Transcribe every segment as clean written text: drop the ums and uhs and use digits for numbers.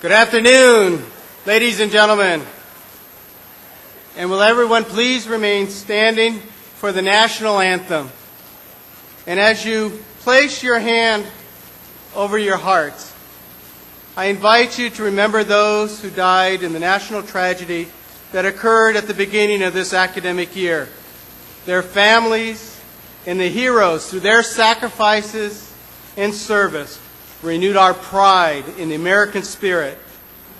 Good afternoon, ladies and gentlemen. And will everyone please remain standing for the national anthem. And as you place your hand over your heart, I invite you to remember those who died in the national tragedy that occurred at the beginning of this academic year. Their families and the heroes, through their sacrifices and service, renewed our pride in the American spirit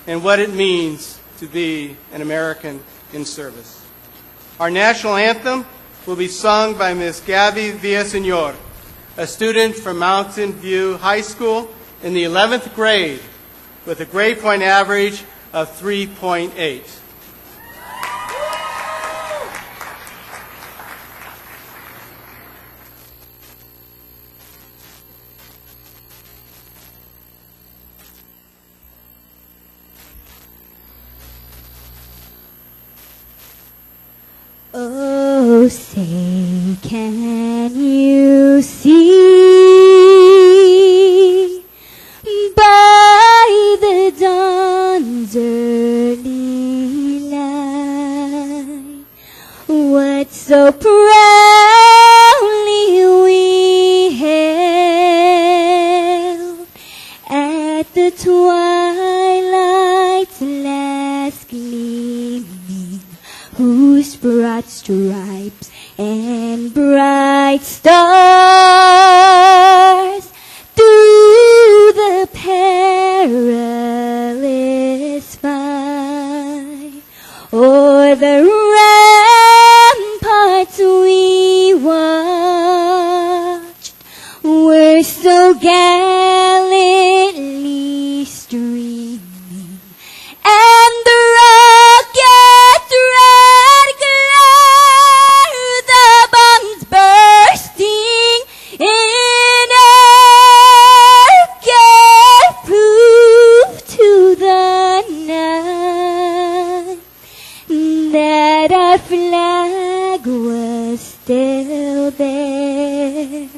and what it means to be an American in service. Our national anthem will be sung by Ms. Gabby Villaseñor, a student from Mountain View High School in the 11th grade with a grade point average of 3.8. Oh, say, can you see by the dawn's early light what so proudly we hailed at the twilight's last gleaming, whose broad stripes and bright stars through the perilous fight o'er the ramparts we watched were so gallantly streaming, and the rocket's red glare, the bombs bursting in air, gave proof to the night that our flag was still there.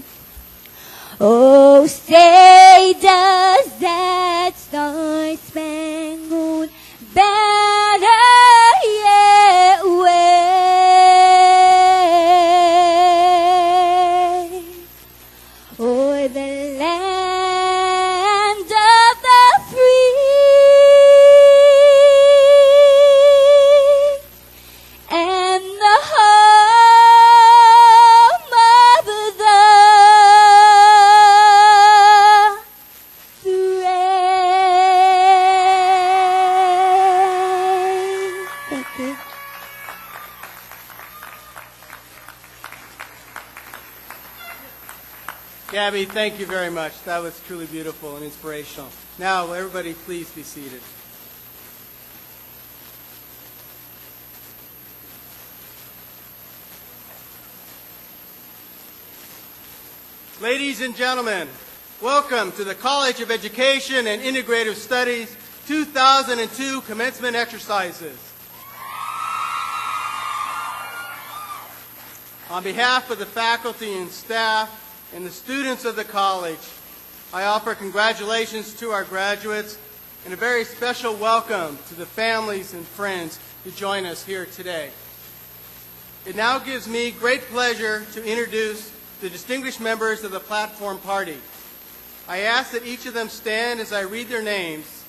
Oh, say, does that star-spangled banner yet wave o'er the land of the free and the home of the brave? Thank you. Gabby, thank you very much. That was truly beautiful and inspirational. Now, will everybody please be seated. Ladies and gentlemen, welcome to the College of Education and Integrative Studies 2002 Commencement Exercises. On behalf of the faculty and staff and the students of the college, I offer congratulations to our graduates and a very special welcome to the families and friends who join us here today. It now gives me great pleasure to introduce the distinguished members of the platform party. I ask that each of them stand as I read their names,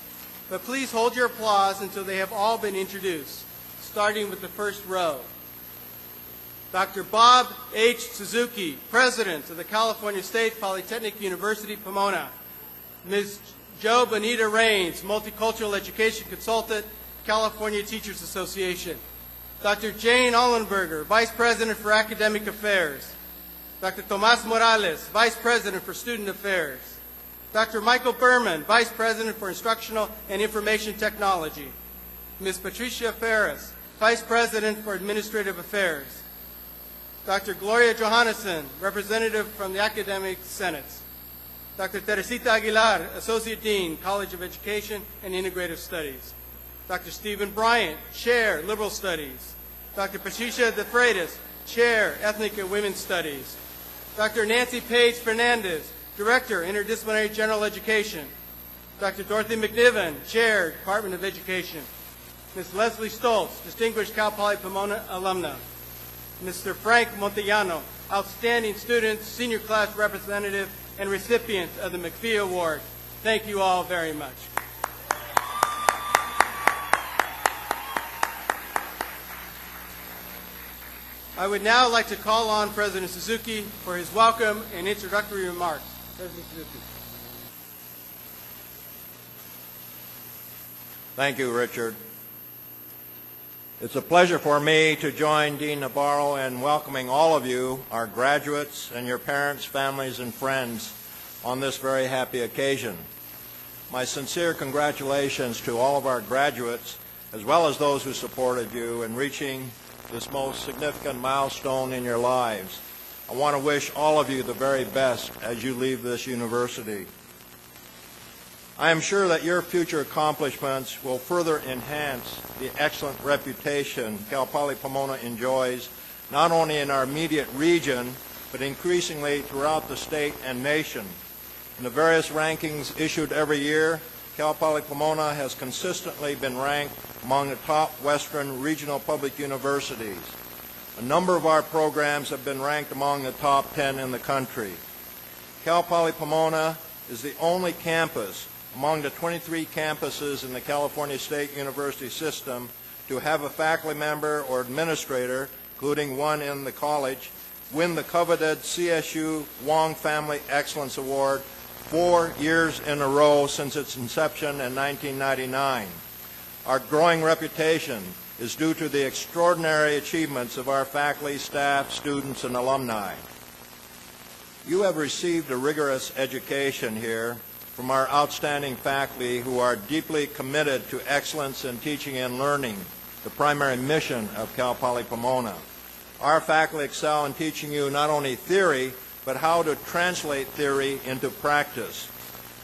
but please hold your applause until they have all been introduced, starting with the first row. Dr. Bob H. Suzuki, President of the California State Polytechnic University, Pomona. Ms. Jo Bonita Rains, Multicultural Education Consultant, California Teachers Association. Dr. Jane Ollenberger, Vice President for Academic Affairs. Dr. Tomas Morales, Vice President for Student Affairs. Dr. Michael Berman, Vice President for Instructional and Information Technology. Ms. Patricia Ferris, Vice President for Administrative Affairs. Dr. Gloria Johannesson, Representative from the Academic Senate. Dr. Teresita Aguilar, Associate Dean, College of Education and Integrative Studies. Dr. Stephen Bryant, Chair, Liberal Studies. Dr. Patricia De Freitas, Chair, Ethnic and Women's Studies. Dr. Nancy Page Fernandez, Director, Interdisciplinary General Education. Dr. Dorothy McNiven, Chair, Department of Education. Ms. Leslie Stoltz, Distinguished Cal Poly Pomona alumna. Mr. Frank Montellano, Outstanding Student, Senior Class Representative, and recipient of the McPhee Award. Thank you all very much. I would now like to call on President Suzuki for his welcome and introductory remarks. President Suzuki. Thank you, Richard. It's a pleasure for me to join Dean Navarro in welcoming all of you, our graduates, and your parents, families, and friends on this very happy occasion. My sincere congratulations to all of our graduates, as well as those who supported you in reaching this most significant milestone in your lives. I want to wish all of you the very best as you leave this university. I am sure that your future accomplishments will further enhance the excellent reputation Cal Poly Pomona enjoys, not only in our immediate region, but increasingly throughout the state and nation. In the various rankings issued every year, Cal Poly Pomona has consistently been ranked among the top Western regional public universities. A number of our programs have been ranked among the top 10 in the country. Cal Poly Pomona is the only campus among the 23 campuses in the California State University system to have a faculty member or administrator, including one in the college, win the coveted CSU Wong Family Excellence Award 4 years in a row since its inception in 1999. Our growing reputation is due to the extraordinary achievements of our faculty, staff, students, and alumni. You have received a rigorous education here from our outstanding faculty who are deeply committed to excellence in teaching and learning, the primary mission of Cal Poly Pomona. Our faculty excel in teaching you not only theory, but how to translate theory into practice.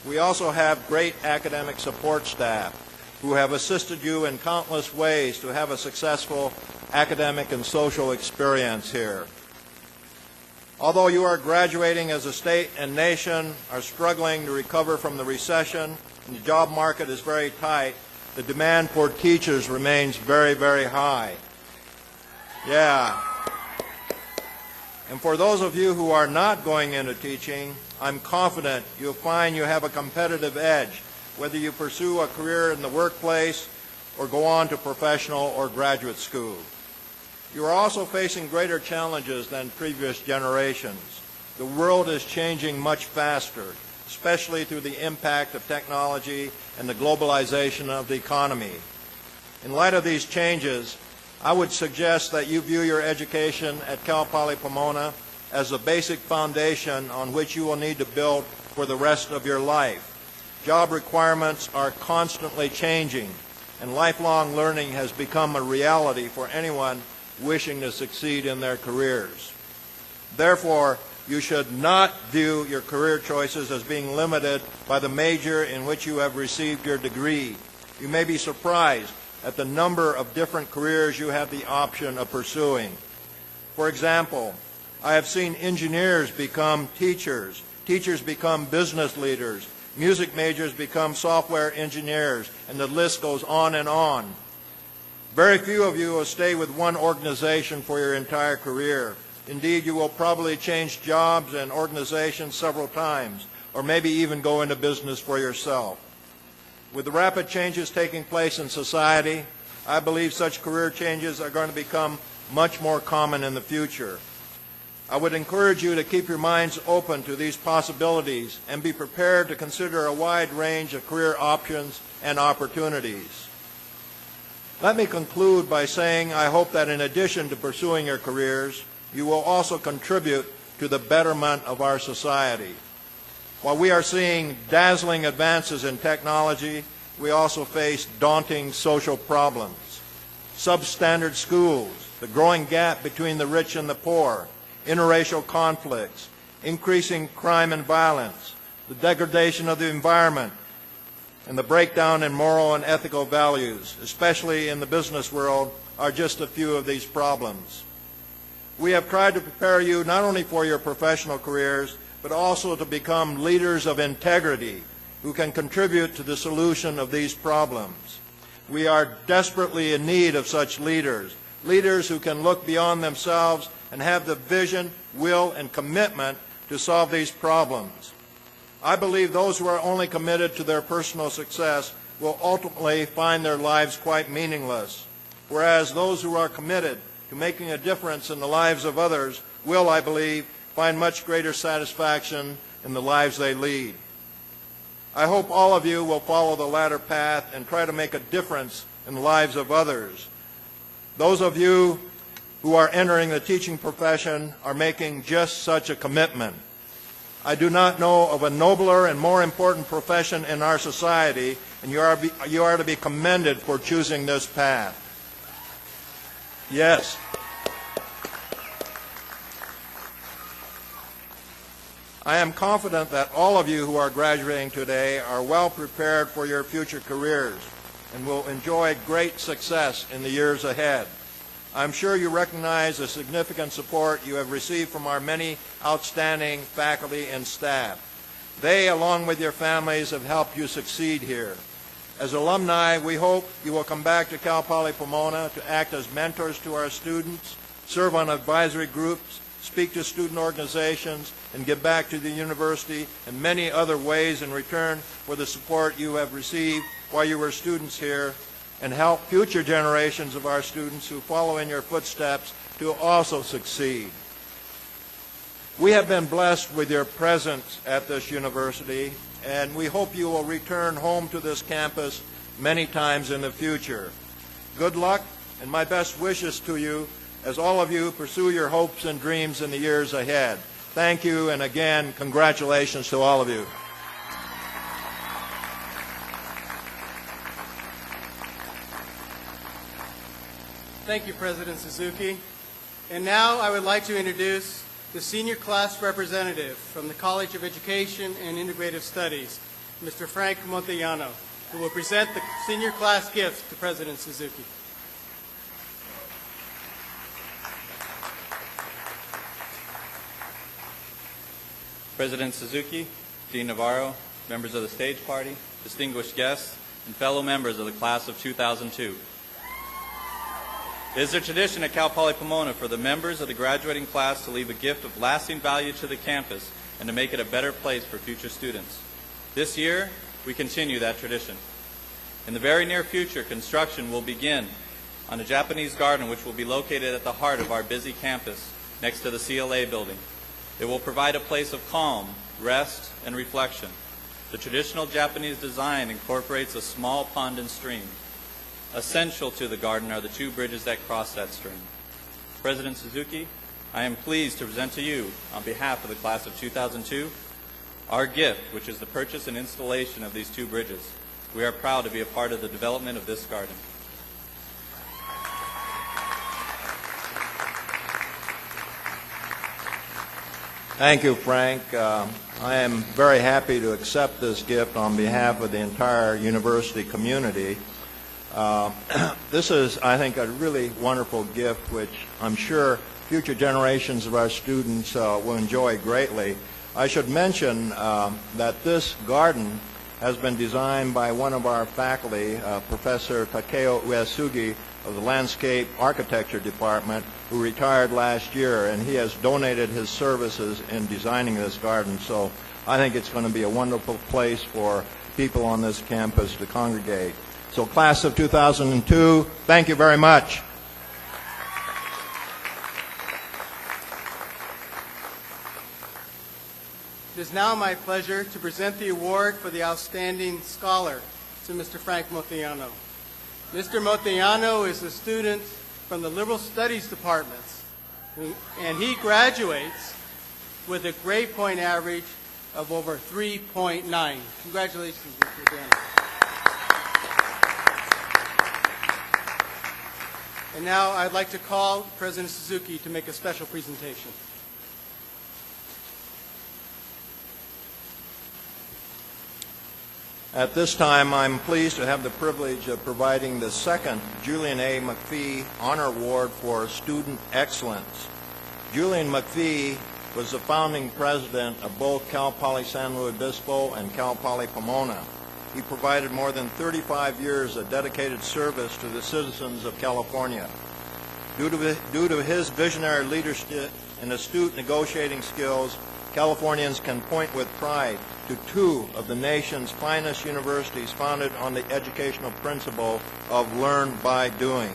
We also have great academic support staff who have assisted you in countless ways to have a successful academic and social experience here. Although you are graduating as a state and nation are struggling to recover from the recession and the job market is very tight, the demand for teachers remains very, very high. Yeah. And for those of you who are not going into teaching, I'm confident you'll find you have a competitive edge, whether you pursue a career in the workplace or go on to professional or graduate school. You are also facing greater challenges than previous generations. The world is changing much faster, especially through the impact of technology and the globalization of the economy. In light of these changes, I would suggest that you view your education at Cal Poly Pomona as a basic foundation on which you will need to build for the rest of your life. Job requirements are constantly changing, and lifelong learning has become a reality for anyone wishing to succeed in their careers. Therefore, you should not view your career choices as being limited by the major in which you have received your degree. You may be surprised at the number of different careers you have the option of pursuing. For example, I have seen engineers become teachers, teachers become business leaders, music majors become software engineers, and the list goes on and on. Very few of you will stay with one organization for your entire career. Indeed, you will probably change jobs and organizations several times, or maybe even go into business for yourself. With the rapid changes taking place in society, I believe such career changes are going to become much more common in the future. I would encourage you to keep your minds open to these possibilities and be prepared to consider a wide range of career options and opportunities. Let me conclude by saying I hope that in addition to pursuing your careers, you will also contribute to the betterment of our society. While we are seeing dazzling advances in technology, we also face daunting social problems. Substandard schools, the growing gap between the rich and the poor, interracial conflicts, increasing crime and violence, the degradation of the environment, and the breakdown in moral and ethical values, especially in the business world, are just a few of these problems. We have tried to prepare you not only for your professional careers, but also to become leaders of integrity, who can contribute to the solution of these problems. We are desperately in need of such leaders, leaders who can look beyond themselves and have the vision, will, and commitment to solve these problems. I believe those who are only committed to their personal success will ultimately find their lives quite meaningless, whereas those who are committed to making a difference in the lives of others will, I believe, find much greater satisfaction in the lives they lead. I hope all of you will follow the latter path and try to make a difference in the lives of others. Those of you who are entering the teaching profession are making just such a commitment. I do not know of a nobler and more important profession in our society, and you are to be commended for choosing this path. Yes. I am confident that all of you who are graduating today are well prepared for your future careers and will enjoy great success in the years ahead. I'm sure you recognize the significant support you have received from our many outstanding faculty and staff. They, along with your families, have helped you succeed here. As alumni, we hope you will come back to Cal Poly Pomona to act as mentors to our students, serve on advisory groups, speak to student organizations, and give back to the university in many other ways in return for the support you have received while you were students here, and help future generations of our students who follow in your footsteps to also succeed. We have been blessed with your presence at this university, and we hope you will return home to this campus many times in the future. Good luck and my best wishes to you as all of you pursue your hopes and dreams in the years ahead. Thank you, and again, congratulations to all of you. Thank you, President Suzuki. And now I would like to introduce the senior class representative from the College of Education and Integrative Studies, Mr. Frank Montellano, who will present the senior class gifts to President Suzuki. President Suzuki, Dean Navarro, members of the stage party, distinguished guests, and fellow members of the class of 2002. It is a tradition at Cal Poly Pomona for the members of the graduating class to leave a gift of lasting value to the campus and to make it a better place for future students. This year, we continue that tradition. In the very near future, construction will begin on a Japanese garden which will be located at the heart of our busy campus next to the CLA building. It will provide a place of calm, rest, and reflection. The traditional Japanese design incorporates a small pond and stream. Essential to the garden are the two bridges that cross that stream. President Suzuki, I am pleased to present to you, on behalf of the class of 2002, our gift, which is the purchase and installation of these two bridges. We are proud to be a part of the development of this garden. Thank you, Frank. I am very happy to accept this gift on behalf of the entire university community. This is, I think, a really wonderful gift which I'm sure future generations of our students will enjoy greatly. I should mention that this garden has been designed by one of our faculty, Professor Takeo Uesugi of the Landscape Architecture Department, who retired last year, and he has donated his services in designing this garden. So I think it's going to be a wonderful place for people on this campus to congregate. So class of 2002, thank you very much. It is now my pleasure to present the award for the Outstanding Scholar to Mr. Frank Montellano. Mr. Montellano is a student from the Liberal Studies Department, and he graduates with a grade point average of over 3.9. Congratulations, Mr. Montellano. And now I'd like to call President Suzuki to make a special presentation. At this time, I'm pleased to have the privilege of providing the second Julian A. McPhee Honor Award for Student Excellence. Julian McPhee was the founding president of both Cal Poly San Luis Obispo and Cal Poly Pomona. He provided more than 35 years of dedicated service to the citizens of California. Due to his visionary leadership and astute negotiating skills, Californians can point with pride to two of the nation's finest universities founded on the educational principle of learn by doing.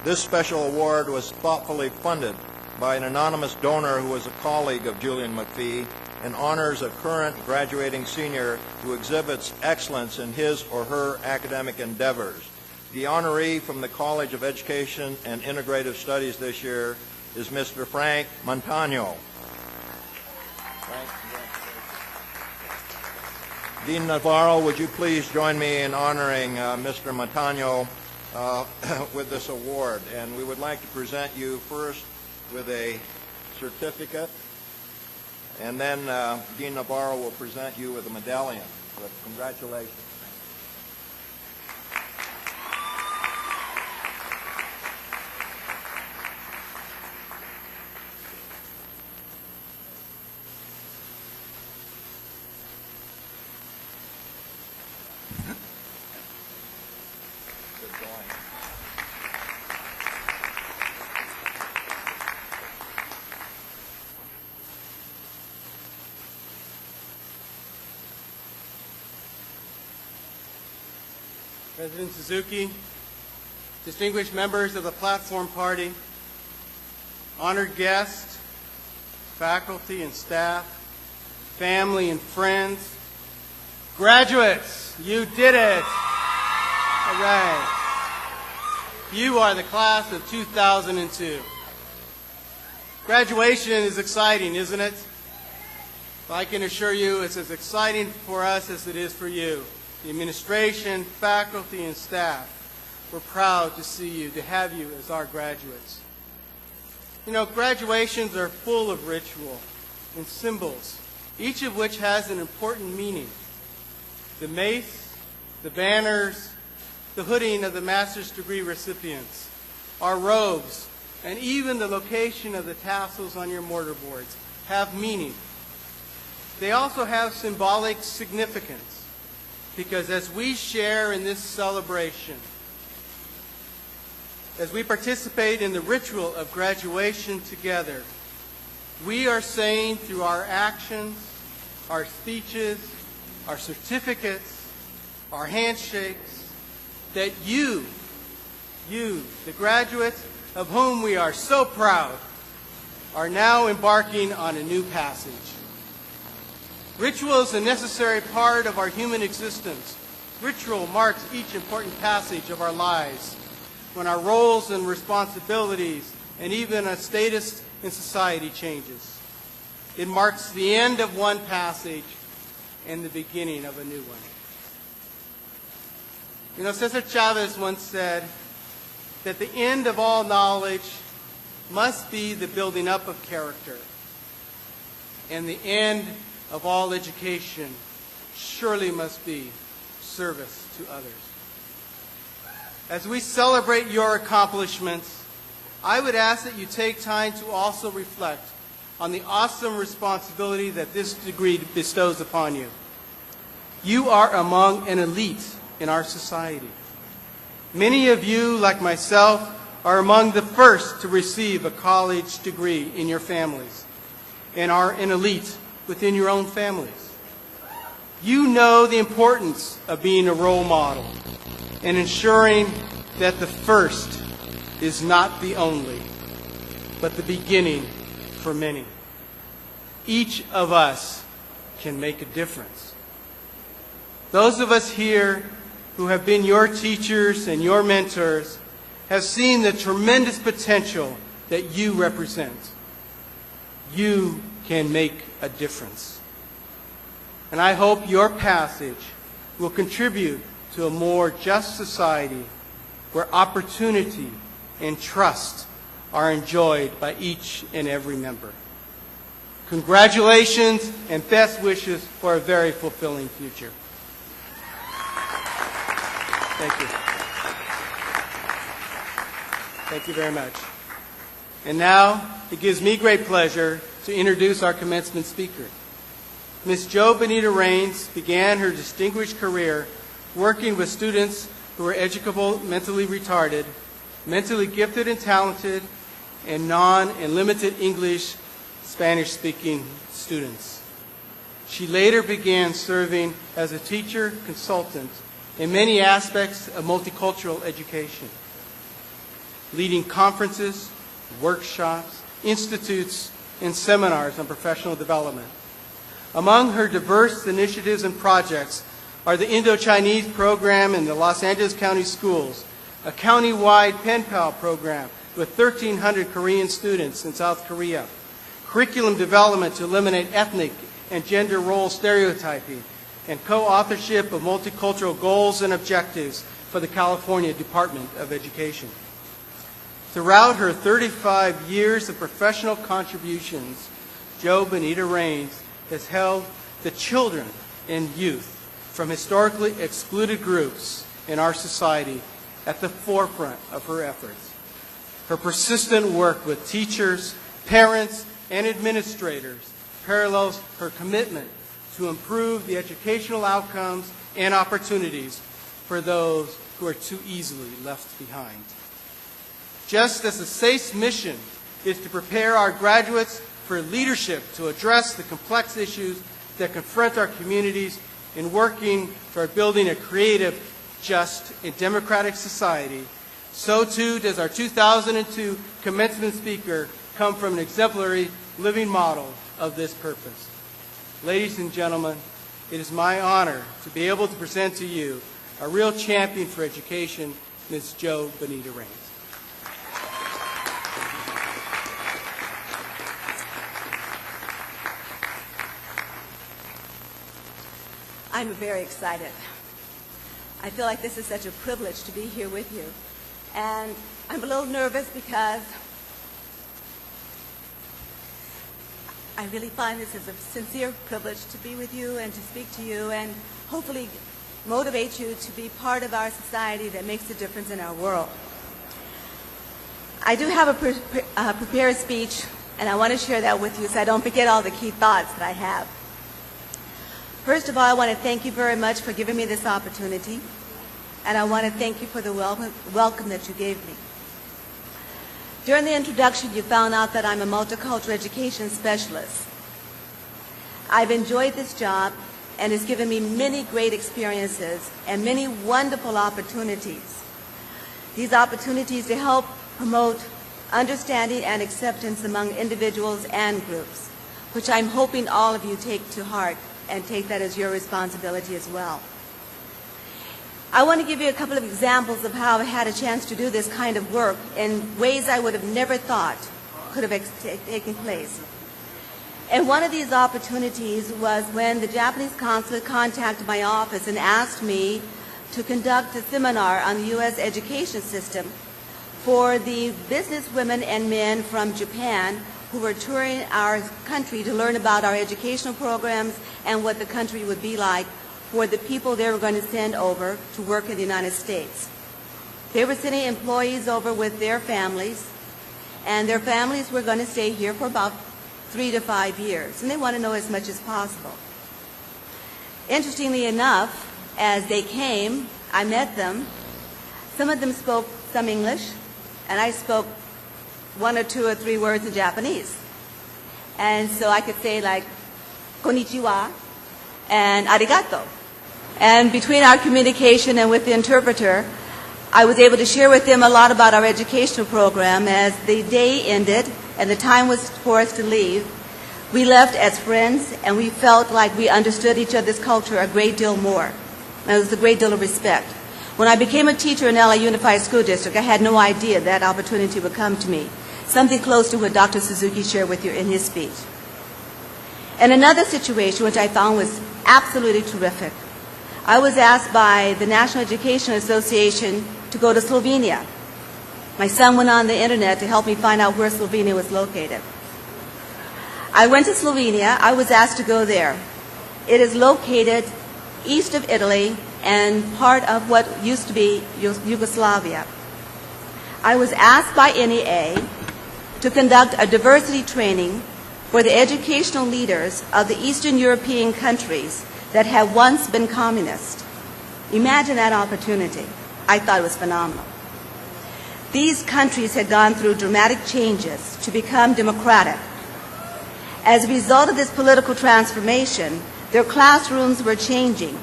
This special award was thoughtfully funded by an anonymous donor who was a colleague of Julian McPhee and honors a current graduating senior who exhibits excellence in his or her academic endeavors. The honoree from the College of Education and Integrative Studies this year is Mr. Frank Montano. Dean Navarro, would you please join me in honoring Mr. Montano with this award? And we would like to present you first with a certificate, and then Dean Navarro will present you with a medallion. But congratulations. Good going. President Suzuki, distinguished members of the Platform Party, honored guests, faculty and staff, family and friends, graduates, you did it! All right. You are the class of 2002. Graduation is exciting, isn't it? I can assure you it's as exciting for us as it is for you. The administration, faculty, and staff, we're proud to see you, to have you as our graduates. You know, graduations are full of ritual and symbols, each of which has an important meaning. The mace, the banners, the hooding of the master's degree recipients, our robes, and even the location of the tassels on your mortarboards have meaning. They also have symbolic significance, because as we share in this celebration, as we participate in the ritual of graduation together, we are saying through our actions, our speeches, our certificates, our handshakes, that you, the graduates of whom we are so proud, are now embarking on a new passage. Ritual is a necessary part of our human existence. Ritual marks each important passage of our lives, when our roles and responsibilities and even a status in society changes. It marks the end of one passage and the beginning of a new one. You know, Cesar Chavez once said that the end of all knowledge must be the building up of character, and the end of all education surely must be service to others. As we celebrate your accomplishments, I would ask that you take time to also reflect on the awesome responsibility that this degree bestows upon you. You are among an elite in our society. Many of you, like myself, are among the first to receive a college degree in your families and are an elite within your own families. You know the importance of being a role model and ensuring that the first is not the only, but the beginning for many. Each of us can make a difference. Those of us here who have been your teachers and your mentors have seen the tremendous potential that you represent. You can make a difference. And I hope your passage will contribute to a more just society where opportunity and trust are enjoyed by each and every member. Congratulations and best wishes for a very fulfilling future. Thank you. Thank you very much. And now, it gives me great pleasure to introduce our commencement speaker. Ms. Jo Benita Raines began her distinguished career working with students who were educable, mentally retarded, mentally gifted and talented, and non- and limited English, Spanish-speaking students. She later began serving as a teacher consultant in many aspects of multicultural education, leading conferences, workshops, institutes, and seminars on professional development. Among her diverse initiatives and projects are the Indo-Chinese program in the Los Angeles County Schools, a county-wide pen pal program with 1,300 Korean students in South Korea, curriculum development to eliminate ethnic and gender role stereotyping, and co-authorship of multicultural goals and objectives for the California Department of Education. Throughout her 35 years of professional contributions, Jo Benita Raines has held the children and youth from historically excluded groups in our society at the forefront of her efforts. Her persistent work with teachers, parents, and administrators parallels her commitment to improve the educational outcomes and opportunities for those who are too easily left behind. Just as the SACE mission is to prepare our graduates for leadership to address the complex issues that confront our communities in working toward building a creative, just, and democratic society, so too does our 2002 commencement speaker come from an exemplary living model of this purpose. Ladies and gentlemen, it is my honor to be able to present to you a real champion for education, Ms. Jo Benita Raines. I'm very excited. I feel like this is such a privilege to be here with you. And I'm a little nervous because I really find this is a sincere privilege to be with you and to speak to you and hopefully motivate you to be part of our society that makes a difference in our world. I do have a prepared speech, and I want to share that with you so I don't forget all the key thoughts that I have. First of all, I want to thank you very much for giving me this opportunity, and I want to thank you for the welcome that you gave me. During the introduction, you found out that I'm a multicultural education specialist. I've enjoyed this job, and it's given me many great experiences and many wonderful opportunities. These opportunities to help promote understanding and acceptance among individuals and groups, which I'm hoping all of you take to heart and take that as your responsibility as well. I want to give you a couple of examples of how I had a chance to do this kind of work in ways I would have never thought could have taken place. And one of these opportunities was when the Japanese consulate contacted my office and asked me to conduct a seminar on the U.S. education system for the businesswomen and men from Japan who were touring our country to learn about our educational programs and what the country would be like for the people they were going to send over to work in the United States. They were sending employees over with their families, and their families were going to stay here for about 3 to 5 years, and they want to know as much as possible. Interestingly enough, as they came, I met them. Some of them spoke some English, and I spoke 1 or 2 or 3 words in Japanese. And so I could say like, konnichiwa and arigato. And between our communication and with the interpreter, I was able to share with them a lot about our educational program. As the day ended and the time was for us to leave, we left as friends, and we felt like we understood each other's culture a great deal more. And there was a great deal of respect. When I became a teacher in LA Unified School District, I had no idea that opportunity would come to me. Something close to what Dr. Suzuki shared with you in his speech. And another situation which I found was absolutely terrific. I was asked by the National Education Association to go to Slovenia. My son went on the internet to help me find out where Slovenia was located. I went to Slovenia. I was asked to go there. It is located east of Italy and part of what used to be Yugoslavia. I was asked by NEA to conduct a diversity training for the educational leaders of the Eastern European countries that had once been communist. Imagine that opportunity. I thought it was phenomenal. These countries had gone through dramatic changes to become democratic. As a result of this political transformation, their classrooms were changing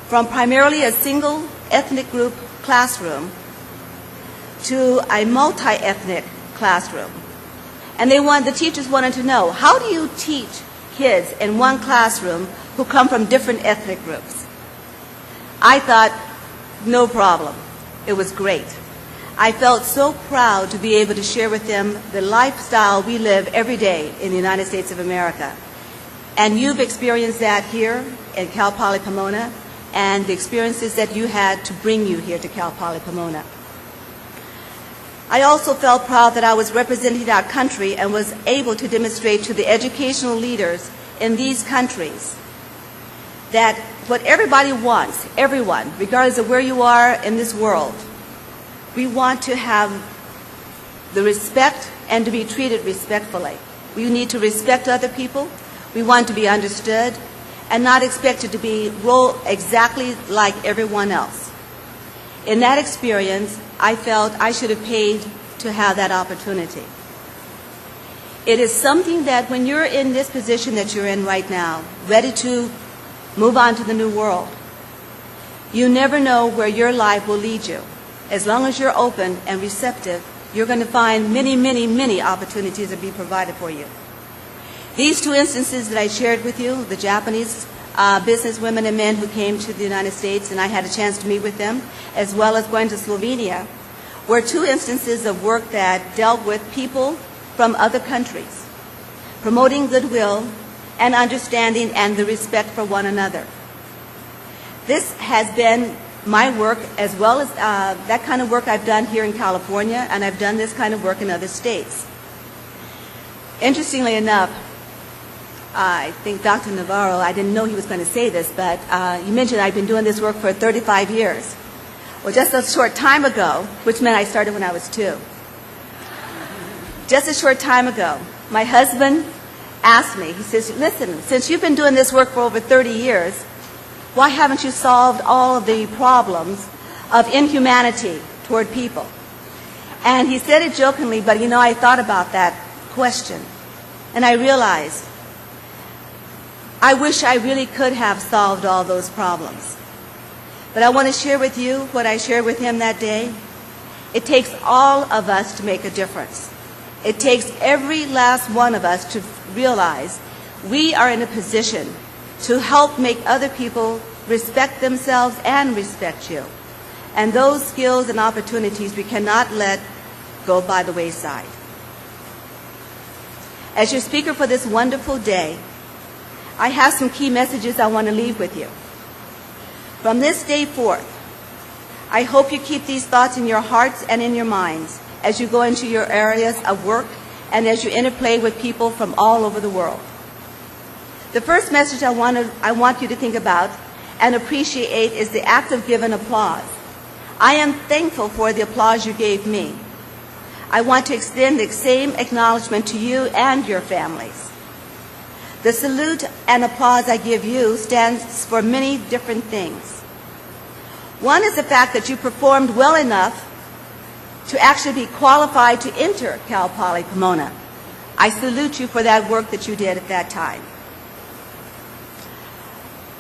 from primarily a single ethnic group classroom to a multi-ethnic classroom. And the teachers wanted to know, how do you teach kids in one classroom who come from different ethnic groups? I thought, no problem. It was great. I felt so proud to be able to share with them the lifestyle we live every day in the United States of America. And you've experienced that here in Cal Poly Pomona, and the experiences that you had to bring you here to Cal Poly Pomona. I also felt proud that I was representing our country and was able to demonstrate to the educational leaders in these countries that what everybody wants, everyone, regardless of where you are in this world, we want to have the respect and to be treated respectfully. We need to respect other people. We want to be understood and not expected to be rolled exactly like everyone else. In that experience, I felt I should have paid to have that opportunity. It is something that when you're in this position that you're in right now, ready to move on to the new world, you never know where your life will lead you. As long as you're open and receptive, you're going to find many, many, many opportunities to be provided for you. These two instances that I shared with you, the Japanese business women and men who came to the United States, and I had a chance to meet with them, as well as going to Slovenia, were two instances of work that dealt with people from other countries, promoting goodwill and understanding and the respect for one another. This has been my work, as well as that kind of work I've done here in California, and I've done this kind of work in other states. Interestingly enough, I think Dr. Navarro, I didn't know he was going to say this, but you mentioned I've been doing this work for 35 years. Well, just a short time ago, which meant I started when I was 2. Just a short time ago, my husband asked me, he says, listen, since you've been doing this work for over 30 years, why haven't you solved all of the problems of inhumanity toward people? And he said it jokingly, but you know, I thought about that question, and I realized, I wish I really could have solved all those problems. But I want to share with you what I shared with him that day. It takes all of us to make a difference. It takes every last one of us to realize we are in a position to help make other people respect themselves and respect you. And those skills and opportunities we cannot let go by the wayside. As your speaker for this wonderful day, I have some key messages I want to leave with you. From this day forth, I hope you keep these thoughts in your hearts and in your minds as you go into your areas of work and as you interplay with people from all over the world. The first message I want you to think about and appreciate is the act of giving applause. I am thankful for the applause you gave me. I want to extend the same acknowledgement to you and your families. The salute and applause I give you stands for many different things. One is the fact that you performed well enough to actually be qualified to enter Cal Poly Pomona. I salute you for that work that you did at that time.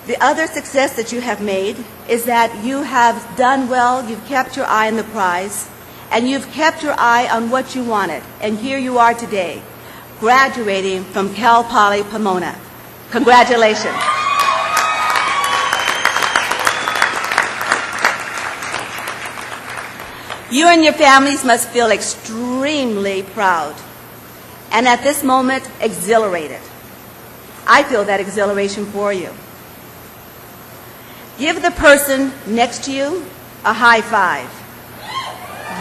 The other success that you have made is that you have done well, you've kept your eye on the prize, and you've kept your eye on what you wanted. And here you are today, graduating from Cal Poly Pomona. Congratulations. You and your families must feel extremely proud, and at this moment, exhilarated. I feel that exhilaration for you. Give the person next to you a high five.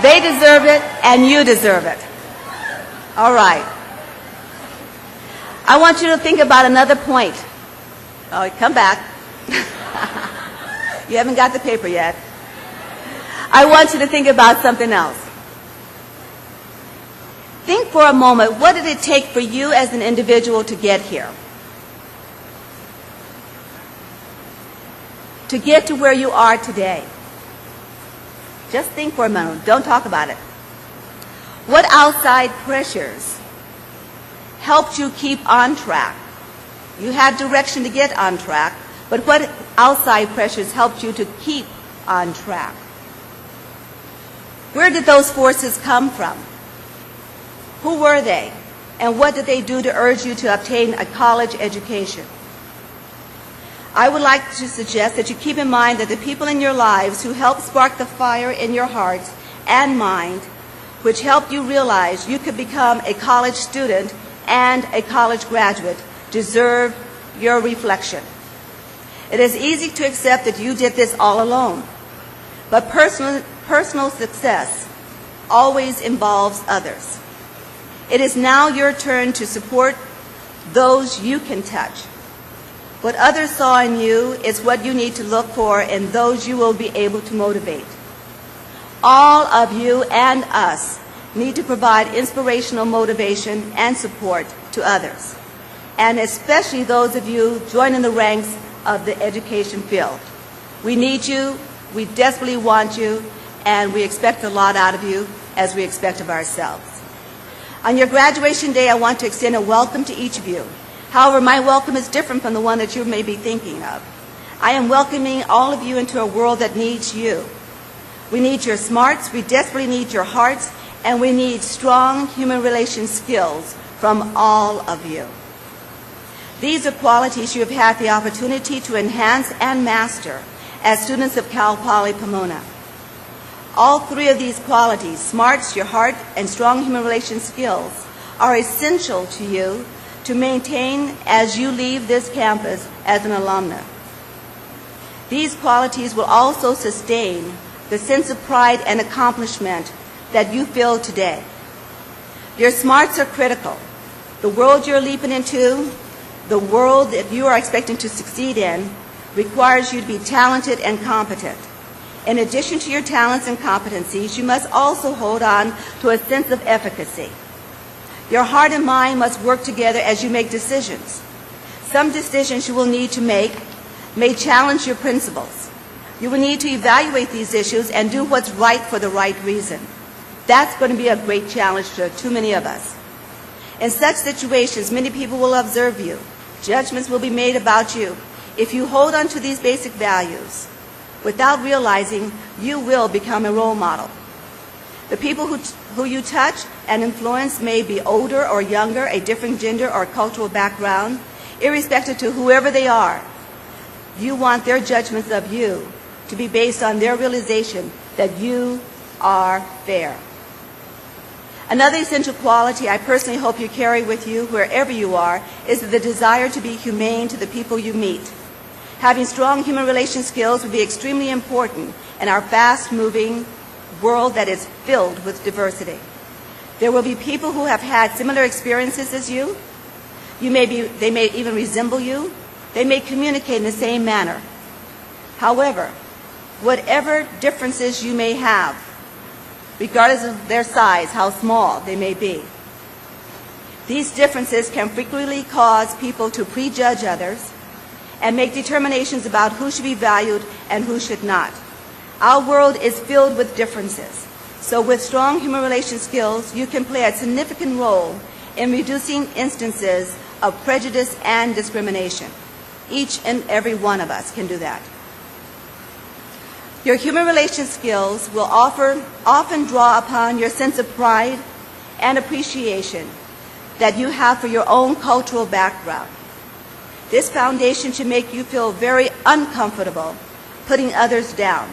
They deserve it, and you deserve it. All right. I want you to think about another point. Oh, come back. You haven't got the paper yet. I want you to think about something else. Think for a moment, what did it take for you as an individual to get here? To get to where you are today? Just think for a moment. Don't talk about it. What outside pressures helped you keep on track? You had direction to get on track, but what outside pressures helped you to keep on track? Where did those forces come from? Who were they? And what did they do to urge you to obtain a college education? I would like to suggest that you keep in mind that the people in your lives who helped spark the fire in your hearts and mind, which helped you realize you could become a college student and a college graduate, deserve your reflection. It is easy to accept that you did this all alone, but personal success always involves others. It is now your turn to support those you can touch. What others saw in you is what you need to look for in those you will be able to motivate. All of you and us need to provide inspirational motivation and support to others, and especially those of you joining the ranks of the education field. We need you, we desperately want you, and we expect a lot out of you as we expect of ourselves. On your graduation day, I want to extend a welcome to each of you. However, my welcome is different from the one that you may be thinking of. I am welcoming all of you into a world that needs you. We need your smarts, we desperately need your hearts, and we need strong human relations skills from all of you. These are qualities you have had the opportunity to enhance and master as students of Cal Poly Pomona. All three of these qualities, smarts, your heart, and strong human relations skills, are essential to you to maintain as you leave this campus as an alumna. These qualities will also sustain the sense of pride and accomplishment that you feel today. Your smarts are critical. The world you're leaping into, the world that you are expecting to succeed in, requires you to be talented and competent. In addition to your talents and competencies, you must also hold on to a sense of efficacy. Your heart and mind must work together as you make decisions. Some decisions you will need to make may challenge your principles. You will need to evaluate these issues and do what's right for the right reason. That's going to be a great challenge to too many of us. In such situations, many people will observe you. Judgments will be made about you. If you hold on to these basic values, without realizing, you will become a role model. The people who you touch and influence may be older or younger, a different gender or cultural background, irrespective to whoever they are. You want their judgments of you to be based on their realization that you are fair. Another essential quality I personally hope you carry with you wherever you are is the desire to be humane to the people you meet. Having strong human relation skills will be extremely important in our fast-moving world that is filled with diversity. There will be people who have had similar experiences as you. They may even resemble you. They may communicate in the same manner. However, whatever differences you may have, regardless of their size, how small they may be, these differences can frequently cause people to prejudge others and make determinations about who should be valued and who should not. Our world is filled with differences. So with strong human relations skills, you can play a significant role in reducing instances of prejudice and discrimination. Each and every one of us can do that. Your human relations skills will often draw upon your sense of pride and appreciation that you have for your own cultural background. This foundation should make you feel very uncomfortable putting others down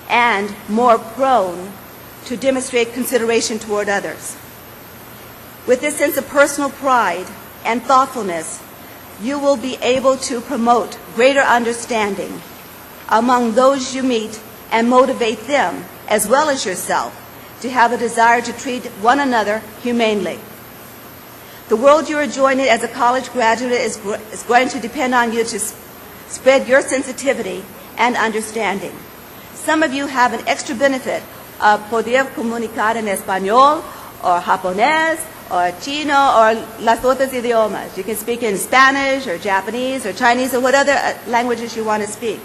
and more prone to demonstrate consideration toward others. With this sense of personal pride and thoughtfulness, you will be able to promote greater understanding among those you meet and motivate them, as well as yourself, to have a desire to treat one another humanely. The world you are joining as a college graduate is going to depend on you to spread your sensitivity and understanding. Some of you have an extra benefit of poder comunicar en español or japonés or Chino, or las otras idiomas. You can speak in Spanish or Japanese or Chinese or what other languages you want to speak.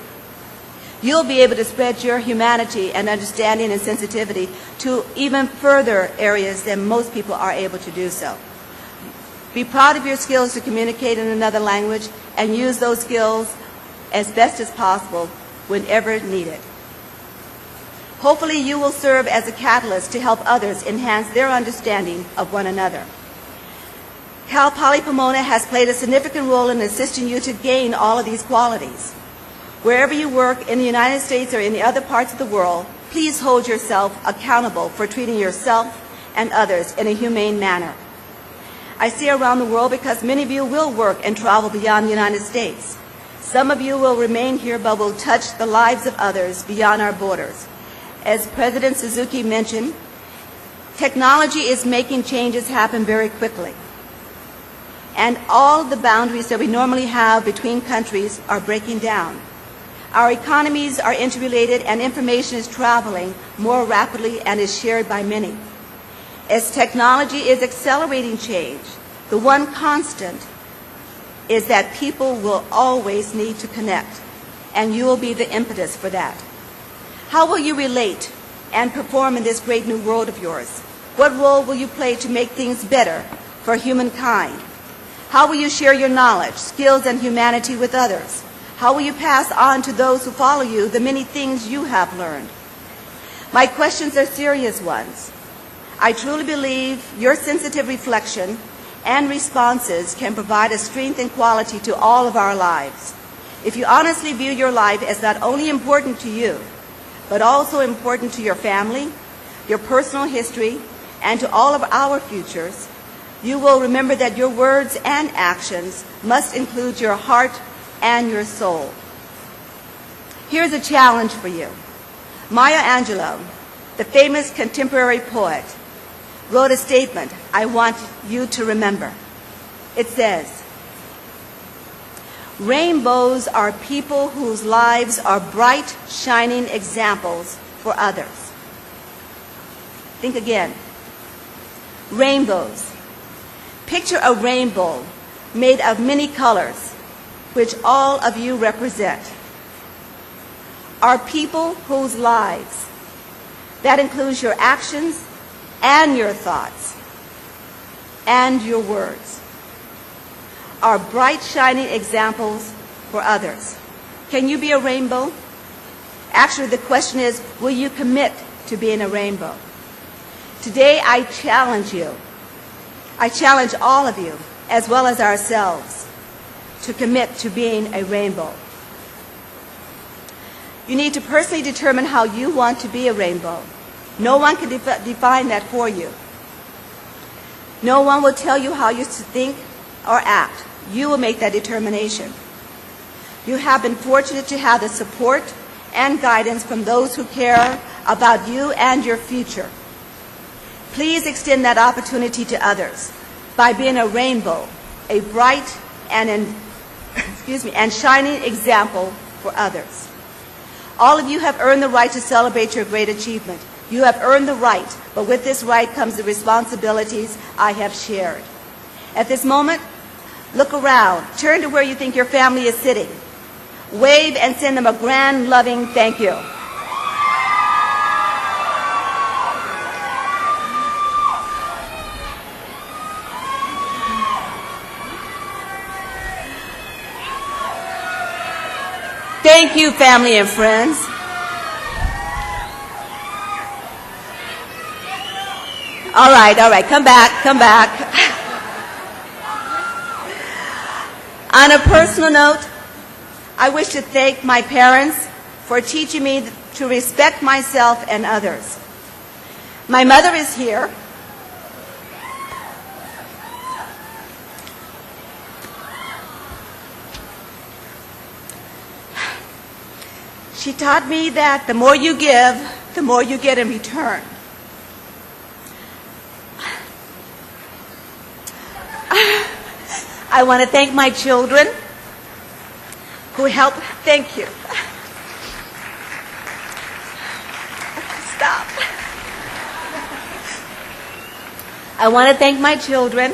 You'll be able to spread your humanity and understanding and sensitivity to even further areas than most people are able to do so. Be proud of your skills to communicate in another language and use those skills as best as possible whenever needed. Hopefully you will serve as a catalyst to help others enhance their understanding of one another. Cal Poly Pomona has played a significant role in assisting you to gain all of these qualities. Wherever you work in the United States or in the other parts of the world, please hold yourself accountable for treating yourself and others in a humane manner. I see around the world because many of you will work and travel beyond the United States. Some of you will remain here but will touch the lives of others beyond our borders. As President Suzuki mentioned, technology is making changes happen very quickly. And all the boundaries that we normally have between countries are breaking down. Our economies are interrelated and information is traveling more rapidly and is shared by many. As technology is accelerating change, the one constant is that people will always need to connect, and you will be the impetus for that. How will you relate and perform in this great new world of yours? What role will you play to make things better for humankind? How will you share your knowledge, skills, and humanity with others? How will you pass on to those who follow you the many things you have learned? My questions are serious ones. I truly believe your sensitive reflection and responses can provide a strength and quality to all of our lives. If you honestly view your life as not only important to you, but also important to your family, your personal history, and to all of our futures, you will remember that your words and actions must include your heart and your soul. Here's a challenge for you. Maya Angelou, the famous contemporary poet, wrote a statement I want you to remember. It says, "Rainbows are people whose lives are bright, shining examples for others." Think again. Rainbows. Picture a rainbow made of many colors, which all of you represent, are people whose lives, that includes your actions and your thoughts and your words, are bright, shining examples for others. Can you be a rainbow? Actually, the question is, will you commit to being a rainbow? Today, I challenge you. I challenge all of you, as well as ourselves, to commit to being a rainbow. You need to personally determine how you want to be a rainbow. No one can define that for you. No one will tell you how you should think or act. You will make that determination. You have been fortunate to have the support and guidance from those who care about you and your future. Please extend that opportunity to others by being a rainbow, a bright and shining example for others. All of you have earned the right to celebrate your great achievement. You have earned the right, but with this right comes the responsibilities I have shared. At this moment, look around. Turn to where you think your family is sitting. Wave and send them a grand, loving thank you. Thank you, family and friends. All right, come back. On a personal note, I wish to thank my parents for teaching me to respect myself and others. My mother is here. She taught me that the more you give, the more you get in return. I want to thank my children who helped. Thank you. Stop. I want to thank my children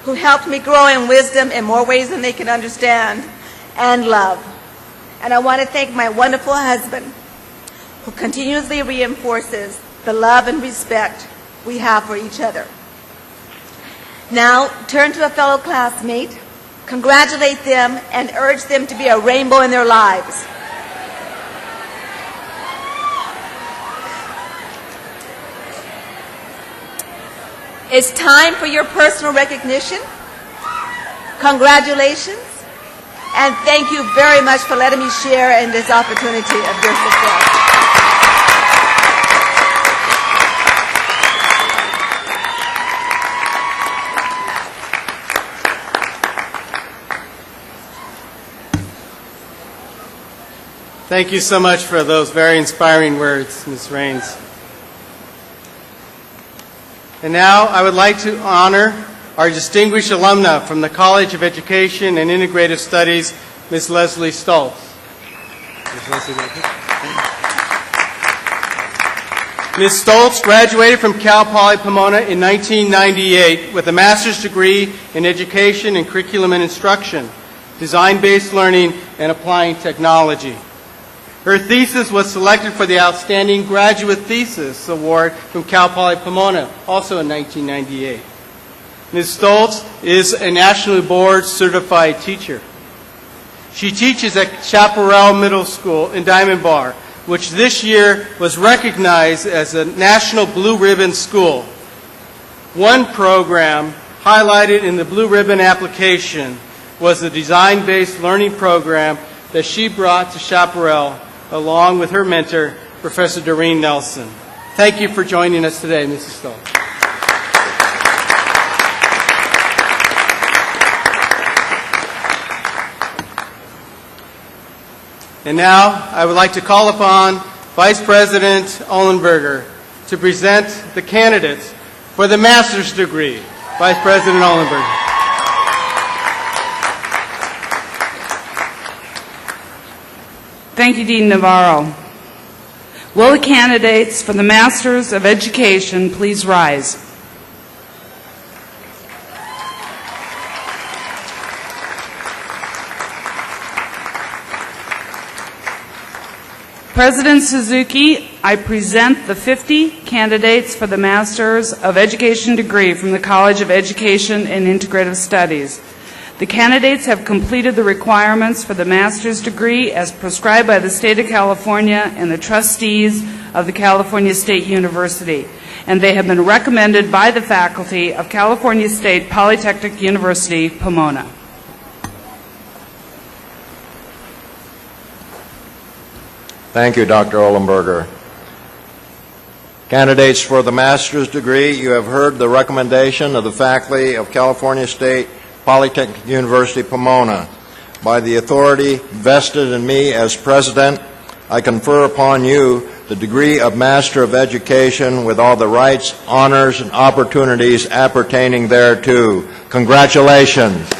who helped me grow in wisdom in more ways than they can understand and love. And I want to thank my wonderful husband who continuously reinforces the love and respect we have for each other. Now, turn to a fellow classmate, congratulate them, and urge them to be a rainbow in their lives. It's time for your personal recognition. Congratulations, and thank you very much for letting me share in this opportunity of your success. Thank you so much for those very inspiring words, Ms. Raines. And now I would like to honor our distinguished alumna from the College of Education and Integrative Studies, Ms. Leslie Stoltz. Ms. Stoltz graduated from Cal Poly Pomona in 1998 with a master's degree in Education and Curriculum and Instruction, Design-Based Learning, and Applying Technology. Her thesis was selected for the Outstanding Graduate Thesis Award from Cal Poly Pomona, also in 1998. Ms. Stoltz is a nationally board certified teacher. She teaches at Chaparral Middle School in Diamond Bar, which this year was recognized as a National Blue Ribbon School. One program highlighted in the Blue Ribbon application was the Design-Based Learning program that she brought to Chaparral along with her mentor, Professor Doreen Nelson. Thank you for joining us today, Mrs. Stoltz. And now I would like to call upon Vice President Ohlenberger to present the candidates for the master's degree. Vice President Ohlenberger. Thank you, Dean Navarro. Will the candidates for the Masters of Education please rise? President Suzuki, I present the 50 candidates for the Masters of Education degree from the College of Education and Integrative Studies. The candidates have completed the requirements for the master's degree as prescribed by the State of California and the trustees of the California State University, and they have been recommended by the faculty of California State Polytechnic University, Pomona. Thank you, Dr. Ohlenberger. Candidates for the master's degree, you have heard the recommendation of the faculty of California State Polytechnic University, Pomona. By the authority vested in me as president, I confer upon you the degree of Master of Education with all the rights, honors, and opportunities appertaining thereto. Congratulations.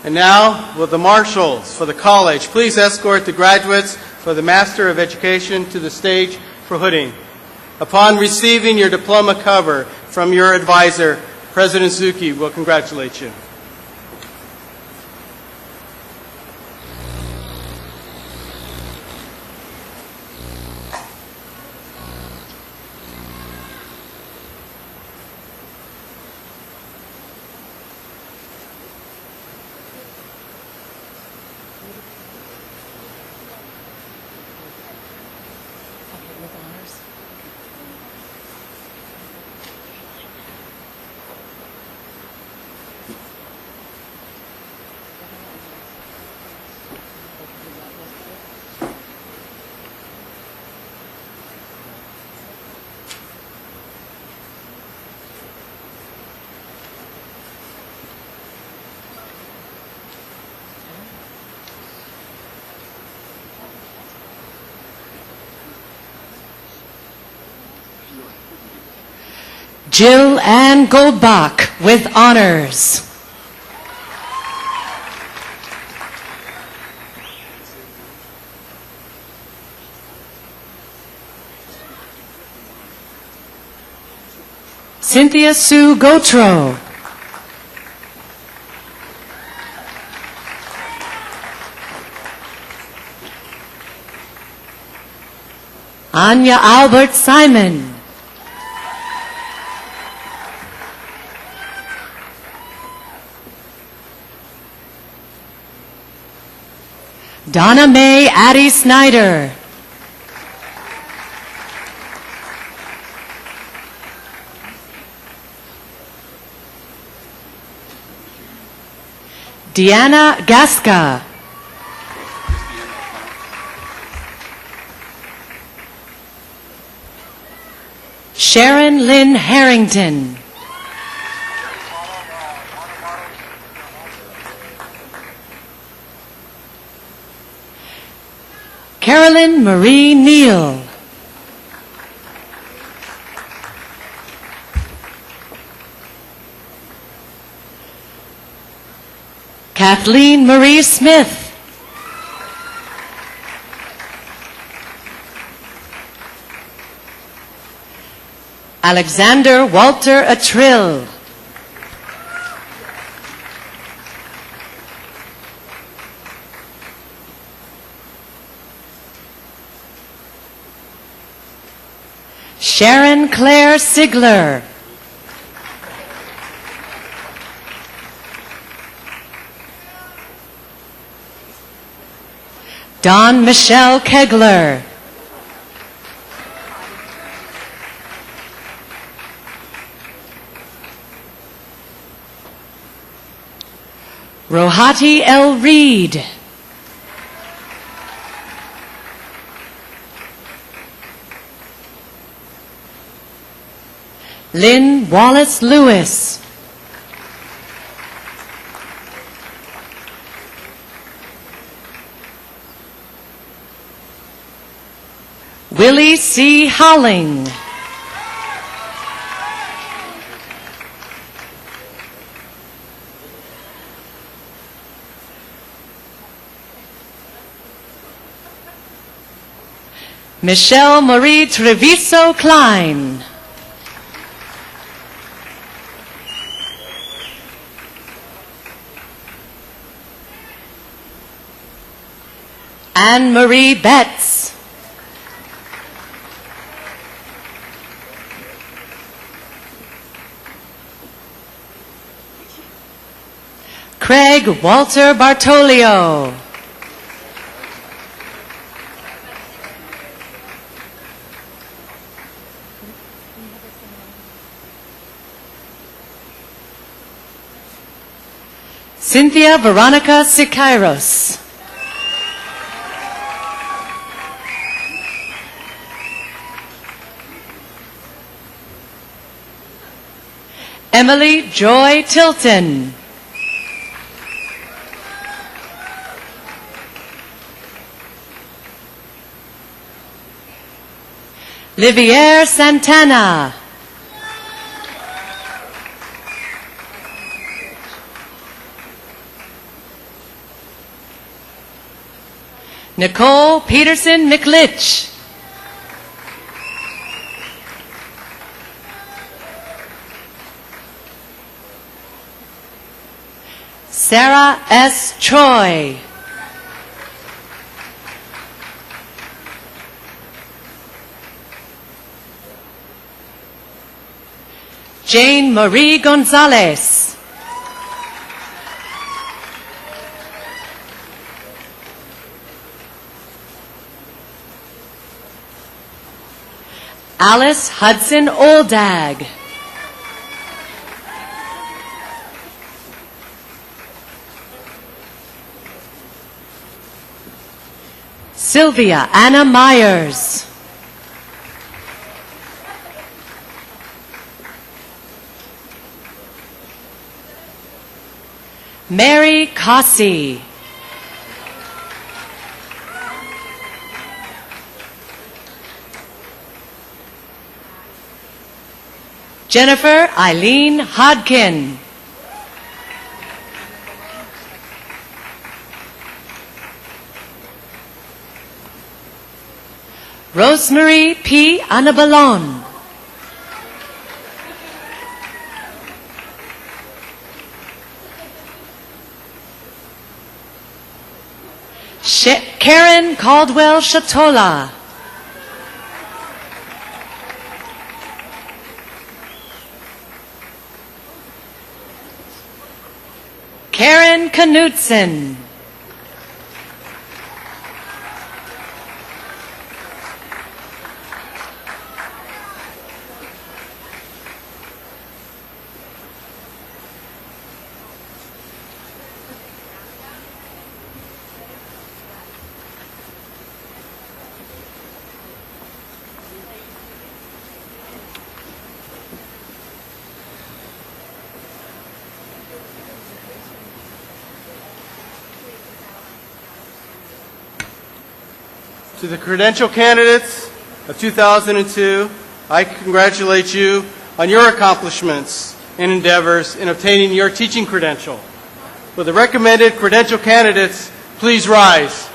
And now, will the marshals for the college please escort the graduates for the Master of Education to the stage for hooding. Upon receiving your diploma cover from your advisor, President Suzuki will congratulate you. Jill Ann Goldbach with honors. Cynthia Sue Gautreau. Anya Albert Simon. Donna Mae Addie Snyder. Deanna Gasca. Sharon Lynn Harrington. Carolyn Marie Neal. Kathleen Marie Smith. Alexander Walter Atrill. Sharon Claire Sigler. Dawn Michelle Kegler. Rohati L. Reed. Lynn Wallace Lewis. Willie C. Howling. Michelle Marie Treviso Klein. Anne Marie Betts. Craig Walter Bartolio. Cynthia Veronica Sikairos. Emily Joy Tilton. Liviere Santana. Nicole Peterson McLitch. Sarah S. Troy. Jane Marie Gonzalez. Alice Hudson Oldag. Sylvia Anna Myers. Mary Cossey. Jennifer Eileen Hodkin. Rosemary P. Anabalon. Karen Caldwell-Shatola. Karen Knutson. To the credential candidates of 2002, I congratulate you on your accomplishments and endeavors in obtaining your teaching credential. Will the recommended credential candidates please rise?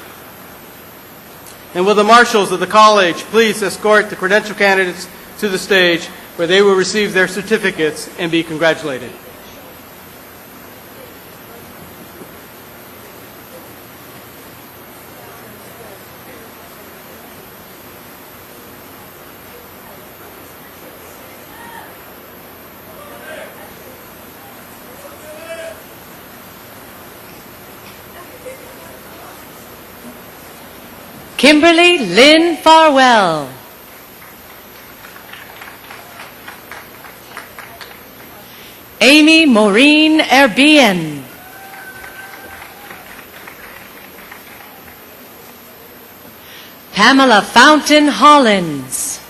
And will the marshals of the college please escort the credential candidates to the stage where they will receive their certificates and be congratulated. Kimberly Lynn Farwell. Amy Maureen Erbian. Pamela Fountain Hollins.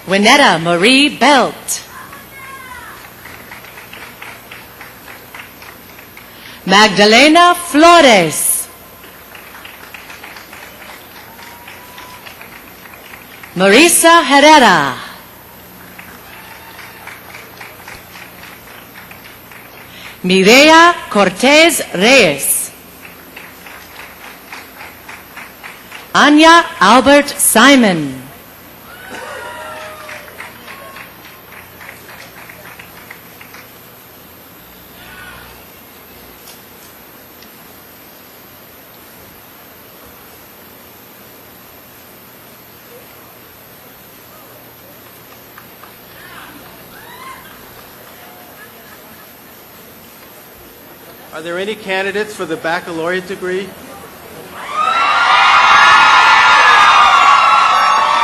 Winetta Marie Belt. Magdalena Flores. Marisa Herrera. Mireya Cortez Reyes. Anya Albert Simon. Are there any candidates for the baccalaureate degree?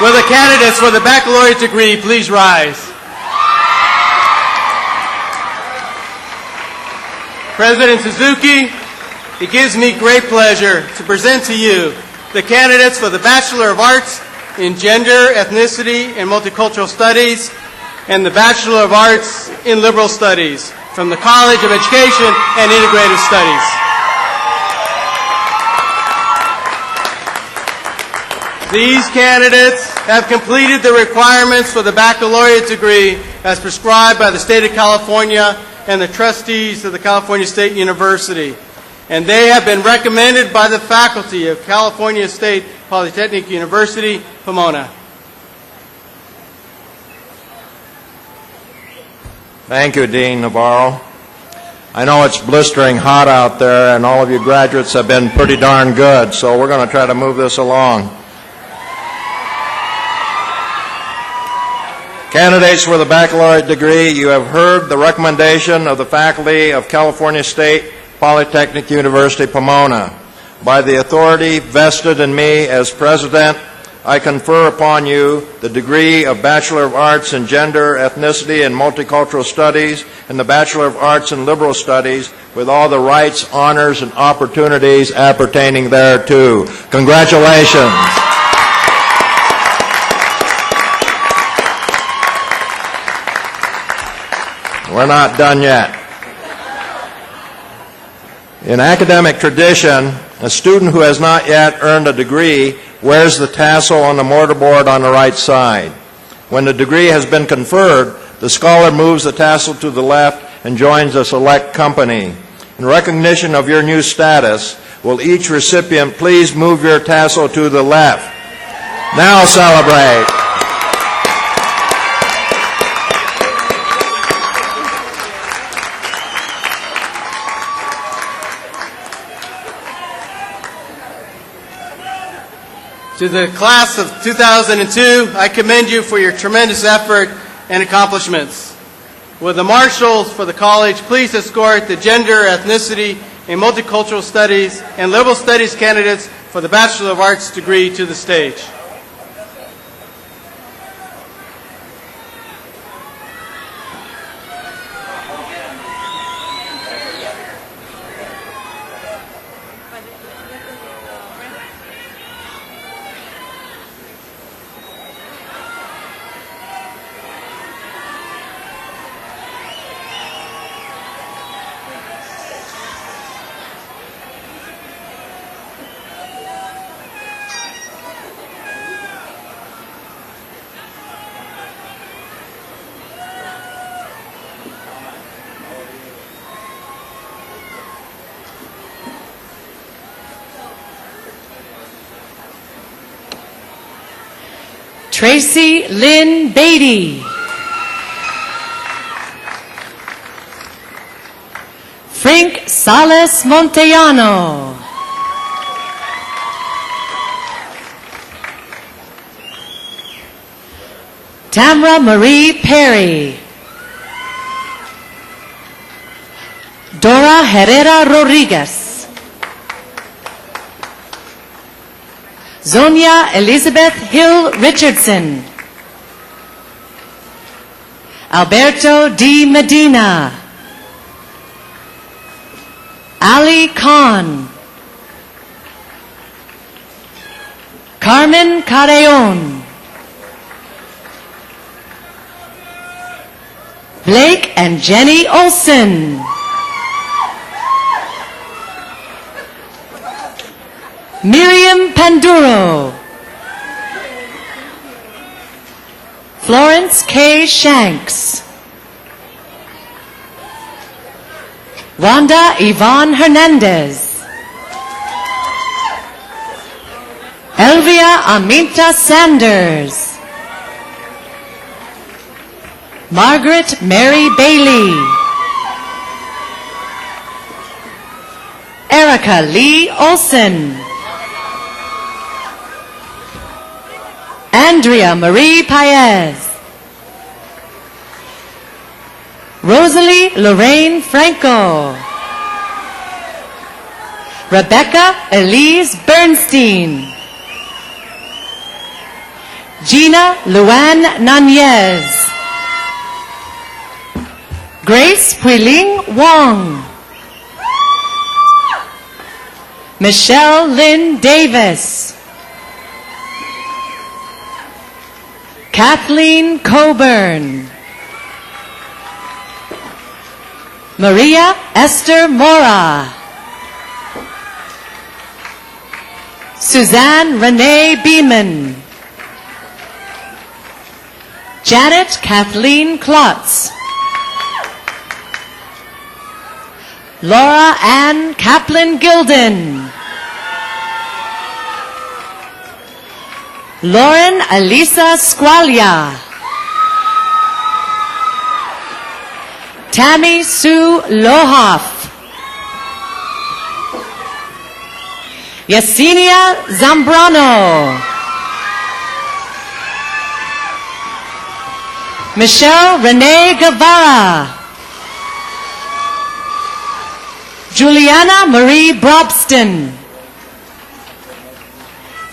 Will the candidates for the baccalaureate degree please rise? President Suzuki, it gives me great pleasure to present to you the candidates for the Bachelor of Arts in Gender, Ethnicity, and Multicultural Studies and the Bachelor of Arts in Liberal Studies from the College of Education and Integrative Studies. These candidates have completed the requirements for the baccalaureate degree as prescribed by the State of California and the trustees of the California State University. And they have been recommended by the faculty of California State Polytechnic University, Pomona. Thank you, Dean Navarro. I know it's blistering hot out there, and all of you graduates have been pretty darn good, so we're going to try to move this along. Candidates for the baccalaureate degree, you have heard the recommendation of the faculty of California State Polytechnic University, Pomona. By the authority vested in me as president, I confer upon you the degree of Bachelor of Arts in Gender, Ethnicity, and Multicultural Studies and the Bachelor of Arts in Liberal Studies with all the rights, honors, and opportunities appertaining thereto. Congratulations. We're not done yet. In academic tradition, a student who has not yet earned a degree wears the tassel on the mortarboard on the right side. When the degree has been conferred, the scholar moves the tassel to the left and joins a select company. In recognition of your new status, will each recipient please move your tassel to the left? Now celebrate. To the class of 2002, I commend you for your tremendous effort and accomplishments. Will the marshals for the college please escort the Gender, Ethnicity, and Multicultural Studies and Liberal Studies candidates for the Bachelor of Arts degree to the stage. Tracy Lynn Beatty. Frank Salas Montellano. Tamara Marie Perry. Dora Herrera Rodriguez. Zonia Elizabeth Hill Richardson. Alberto D. Medina. Ali Khan. Carmen Carreon. Blake and Jenny Olson. Miriam Panduro. Florence K. Shanks. Wanda Yvonne Hernandez. Elvia Aminta Sanders. Margaret Mary Bailey. Erica Lee Olson. Andrea Marie Paez. Rosalie Lorraine Franco. Rebecca Elise Bernstein. Gina Luan Nanez. Grace Puiling Wong. Michelle Lynn Davis. Kathleen Coburn. Maria Esther Mora. Suzanne Renee Beeman. Janet Kathleen Klotz. Laura Ann Kaplan Gilden. Lauren Alisa Squalia. Tammy Sue Lohoff. Yesenia Zambrano. Michelle Renee Guevara. Juliana Marie Brobston.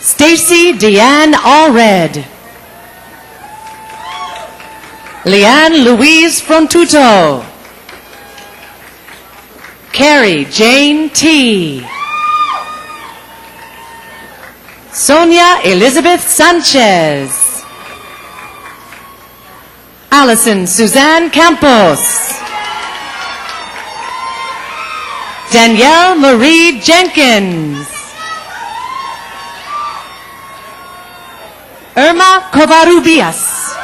Stacy Deanne Allred. Leanne Louise Frontuto. Carrie Jane T. Sonia Elizabeth Sanchez. Allison Suzanne Campos. Danielle Marie Jenkins. Irma Covarrubias.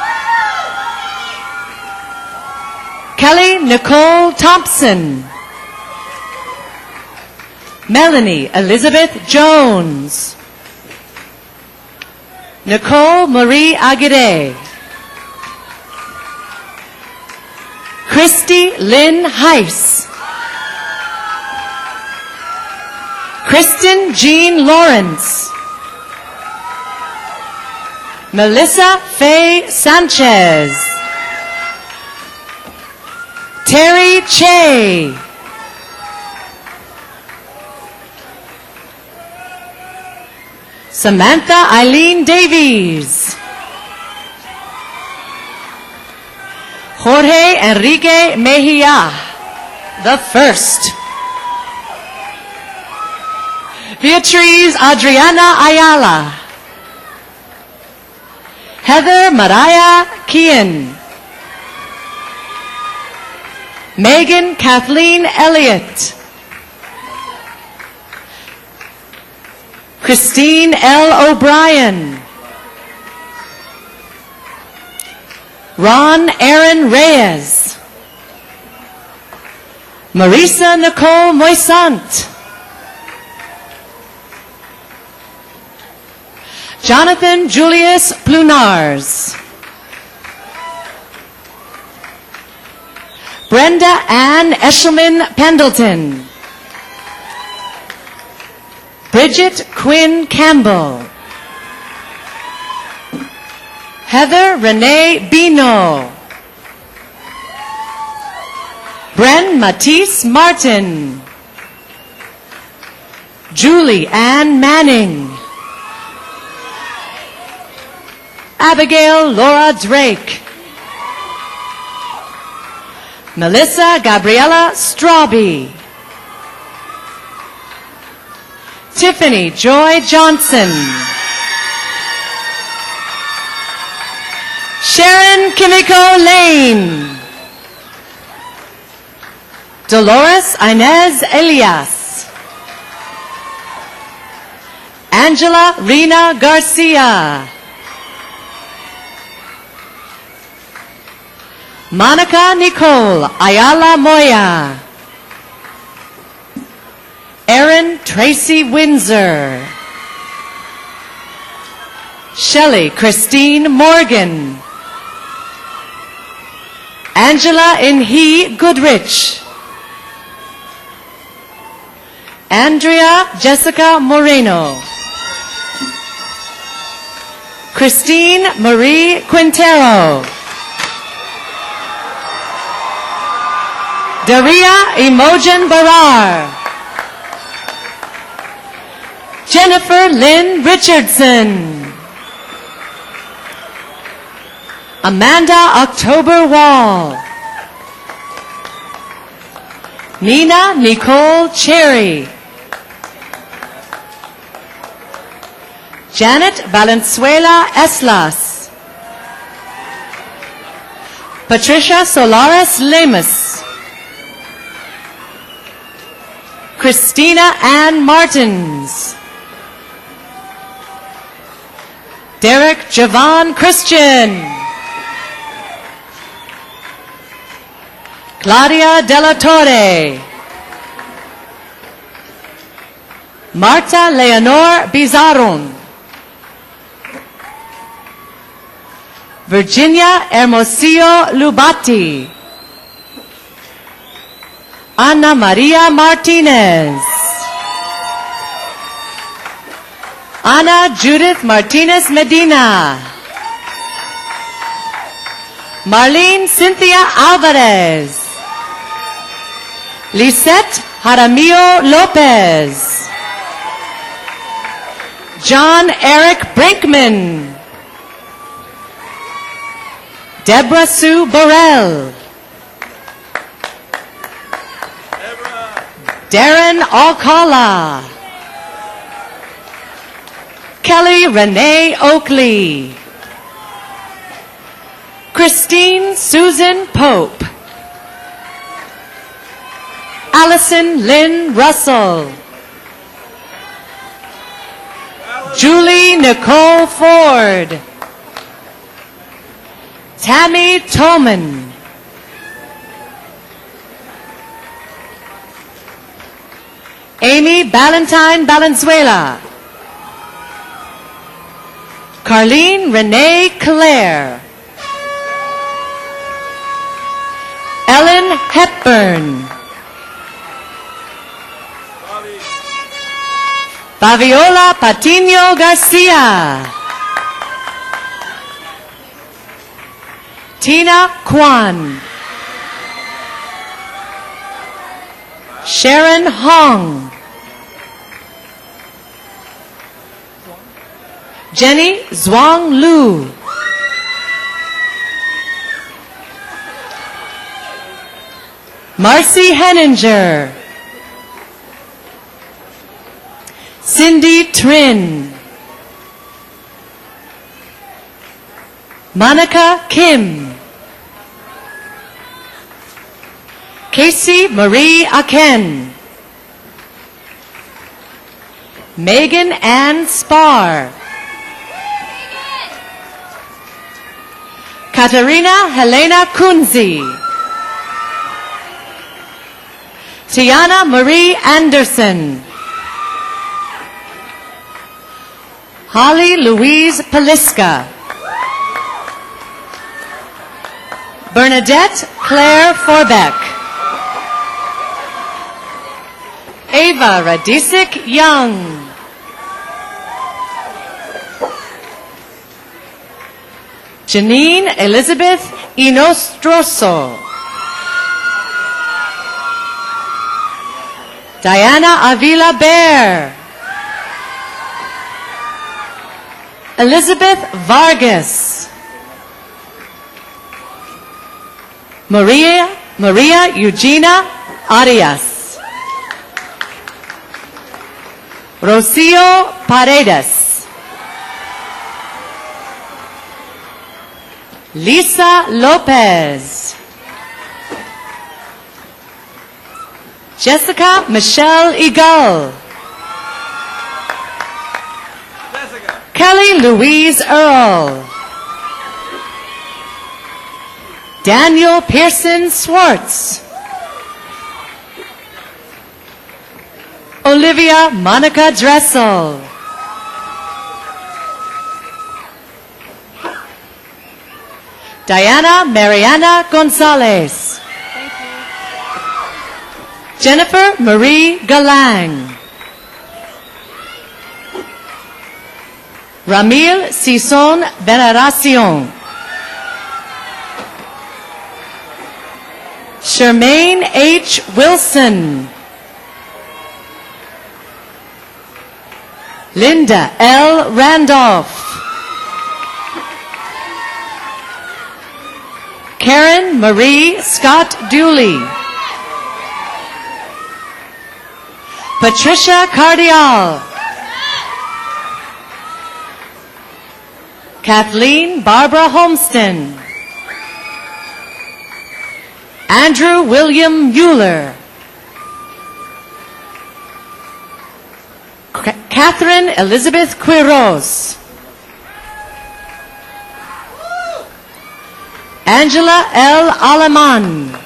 Kelly Nicole Thompson. Melanie Elizabeth Jones. Nicole Marie Aguirre. Christy Lynn Heiss. Kristen Jean Lawrence. Melissa Faye Sanchez. Terry Che. Samantha Eileen Davies. Jorge Enrique Mejia, the first. Beatriz Adriana Ayala. Heather Mariah Kean. Megan Kathleen Elliott. Christine L. O'Brien. Ron Aaron Reyes. Marisa Nicole Moisant. Jonathan Julius Plunars. Brenda Ann Eshelman Pendleton. Bridget Quinn Campbell. Heather Renee Bino. Bren Matisse Martin. Julie Ann Manning. Abigail Laura Drake. Melissa Gabriella Strawby. Tiffany Joy Johnson. Sharon Kimiko Lane. Dolores Inez Elias. Angela Rena Garcia. Monica Nicole Ayala Moya. Erin Tracy Windsor. Shelley Christine Morgan. Angela Inhe Goodrich. Andrea Jessica Moreno. Christine Marie Quintero. Daria Imogen Barar. Jennifer Lynn Richardson. Amanda October Wall. Nina Nicole Cherry. Janet Valenzuela Eslas. Patricia Solares Lemus. Christina Ann Martins. Derek Javon Christian. Claudia Della Torre. Marta Leonor Bizaron. Virginia Hermosillo Lubati. Ana Maria Martinez. Ana Judith Martinez Medina. Marlene Cynthia Alvarez. Lisette Jaramillo Lopez. John Eric Brinkman. Deborah Sue Burrell. Darren Alcala. Kelly Renee Oakley. Christine Susan Pope. Allison Lynn Russell. Julie Nicole Ford. Tammy Tolman. Amy Ballantyne Valenzuela. Carlene Renee Claire. Ellen Hepburn. Fabiola Patino Garcia. Tina Kwan. Sharon Hong. Jenny Zhuang Lu. Marcy Henninger. Cindy Trin. Monica Kim. Casey Marie Aken. Megan Ann Spar. Katarina Helena Kunzi. Tiana Marie Anderson. Holly Louise Paliska. Bernadette Claire Forbeck. Ava Radisik Young. Janine Elizabeth Inostroso. Diana Avila Bear. Elizabeth Vargas. Maria Eugenia Arias. Rocio Paredes. Lisa Lopez. Jessica Michelle Eagle. Kelly Louise Earl. Daniel Pearson Swartz. Olivia Monica Dressel. Diana Mariana Gonzalez. Jennifer Marie Galang. Ramil Sison Veneracion. Charmaine H. Wilson. Linda L. Randolph. Karen Marie Scott Dooley. Patricia Cardial. Kathleen Barbara Homston. Andrew William Mueller. Catherine Elizabeth Quiroz. Angela L. Aleman.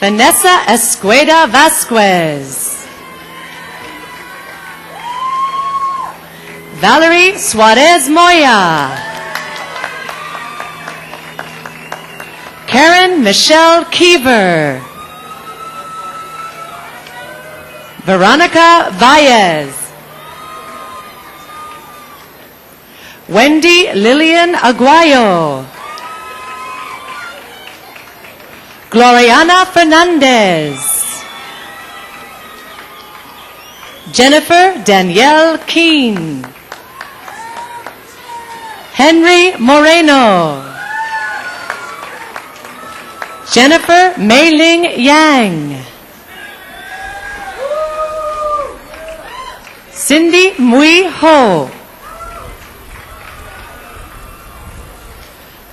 Vanessa Escueda Vasquez. Valerie Suarez Moya. Karen Michelle Kiever. Veronica Valles. Wendy Lillian Aguayo. Gloriana Fernandez. Jennifer Danielle Keene. Henry Moreno. Jennifer Meiling Yang. Cindy Mui Ho.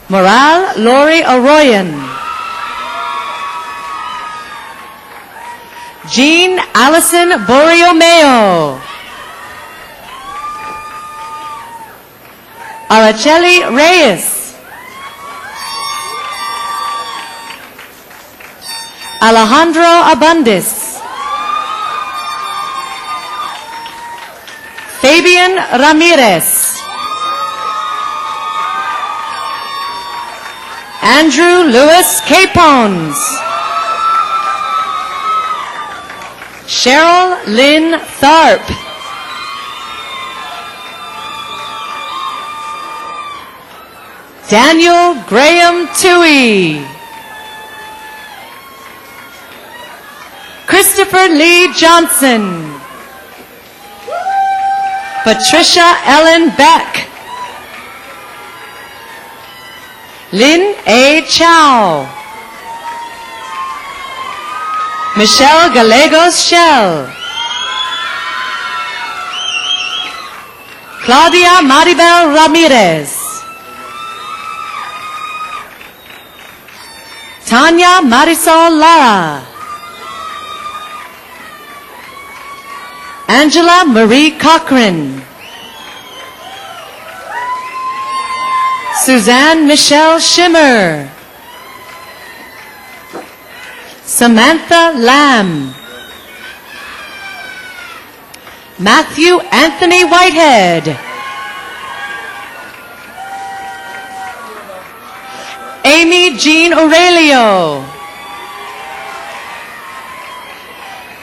Moral Lori Arroyan. Jean Allison Borromeo. Araceli Reyes. Alejandro Abundis. Fabian Ramirez. Andrew Lewis Capons. Cheryl Lynn Tharp. Daniel Graham Toohey. Christopher Lee Johnson. Patricia Ellen Beck. Lynn A. Chow. Michelle Gallegos Shell. Claudia Maribel Ramirez. Tanya Marisol Lara. Angela Marie Cochran. Suzanne Michelle Schimmer. Samantha Lamb. Matthew Anthony Whitehead. Amy Jean Aurelio.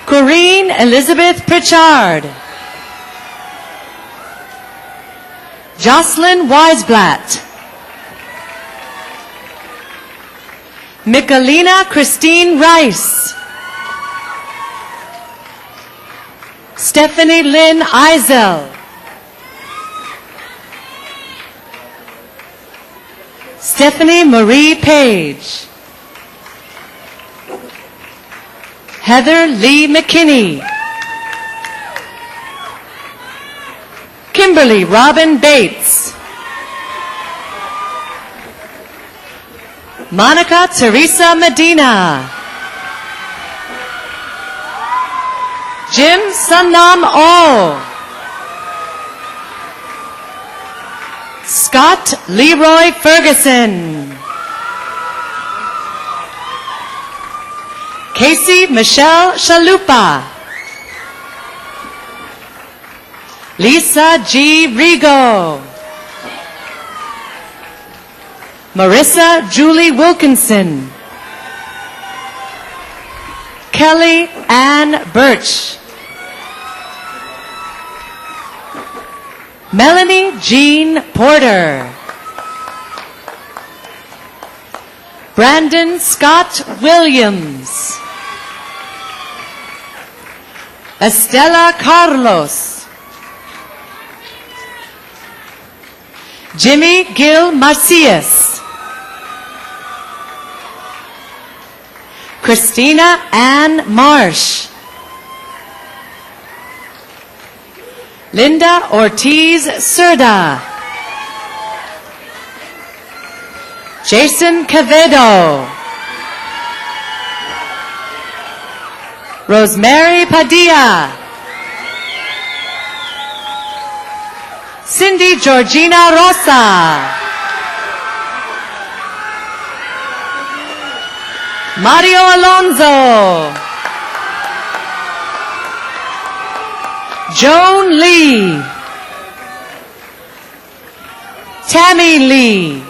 Corinne Elizabeth Pritchard. Jocelyn Weisblatt. Michelina Christine Rice. Stephanie Lynn Eisel. Stephanie Marie Page. Heather Lee McKinney. Kimberly Robin Bates. Monica Teresa Medina. Jim Sannam O. Scott Leroy Ferguson. Casey Michelle Chalupa. Lisa G. Rigo. Marissa Julie Wilkinson. Kelly Ann Birch. Melanie Jean Porter. Brandon Scott Williams. Estela Carlos. Jimmy Gil Macias. Christina Ann Marsh. Linda Ortiz Cerda. Jason Quevedo. Rosemary Padilla. Cindy Georgina Rosa. Mario Alonso. Joan Lee. Tammy Lee.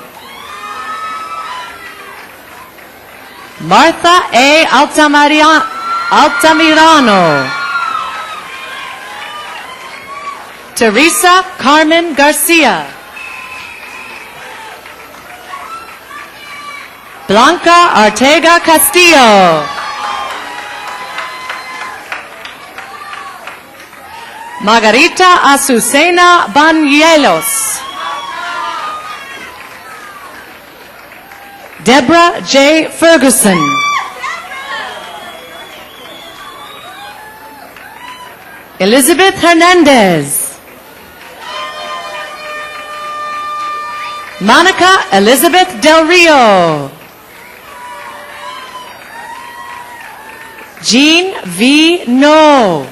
Martha A. Altamirano. Teresa Carmen Garcia. Blanca Ortega Castillo. Margarita Azucena Banielos. Deborah J. Ferguson. Elizabeth Hernandez. Monica Elizabeth Del Rio. Jean V. No.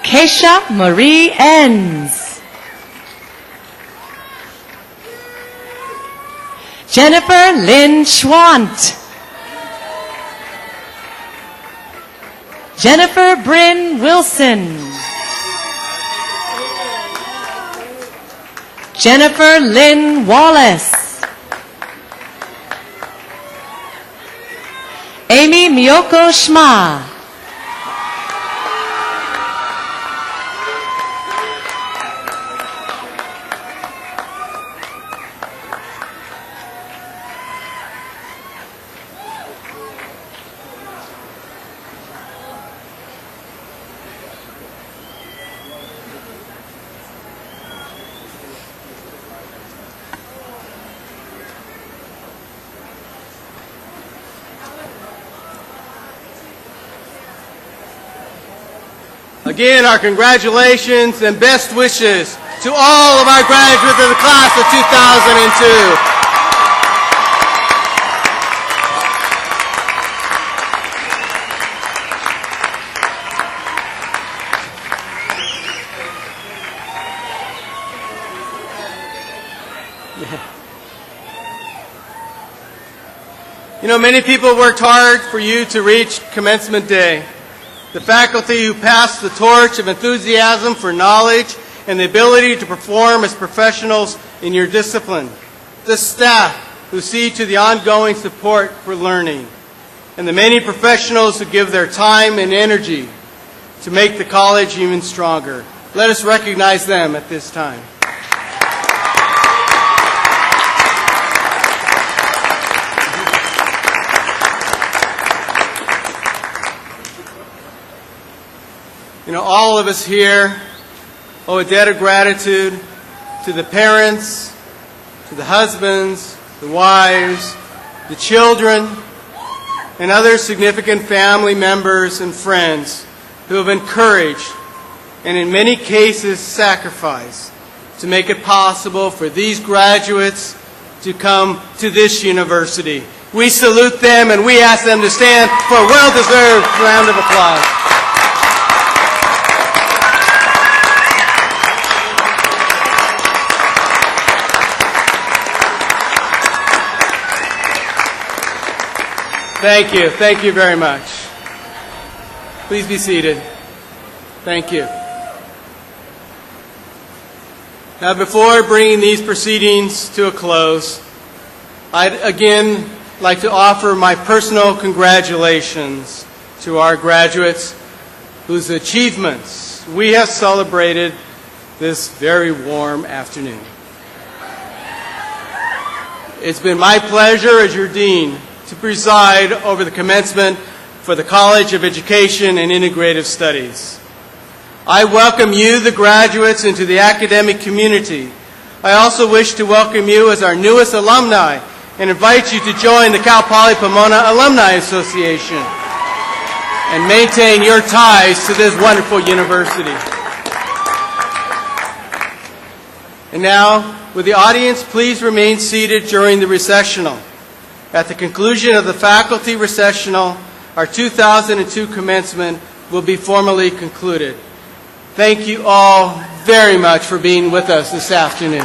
Keisha Marie Enns. Jennifer Lynn Schwant. Jennifer Bryn Wilson. Jennifer Lynn Wallace. Amy Miyoko Shma. Again, our congratulations and best wishes to all of our graduates of the class of 2002. You know, many people worked hard for you to reach commencement day. The faculty who passed the torch of enthusiasm for knowledge and the ability to perform as professionals in your discipline. The staff who see to the ongoing support for learning. And the many professionals who give their time and energy to make the college even stronger. Let us recognize them at this time. You know, all of us here owe a debt of gratitude to the parents, to the husbands, the wives, the children, and other significant family members and friends who have encouraged and in many cases sacrificed to make it possible for these graduates to come to this university. We salute them and we ask them to stand for a well-deserved round of applause. Thank you. Thank you very much. Please be seated. Thank you. Now, before bringing these proceedings to a close, I'd again like to offer my personal congratulations to our graduates whose achievements we have celebrated this very warm afternoon. It's been my pleasure as your dean to preside over the commencement for the College of Education and Integrative Studies. I welcome you, the graduates, into the academic community. I also wish to welcome you as our newest alumni and invite you to join the Cal Poly Pomona Alumni Association and maintain your ties to this wonderful university. And now, would the audience please remain seated during the recessional? At the conclusion of the faculty recessional, our 2002 commencement will be formally concluded. Thank you all very much for being with us this afternoon.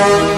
Thank you.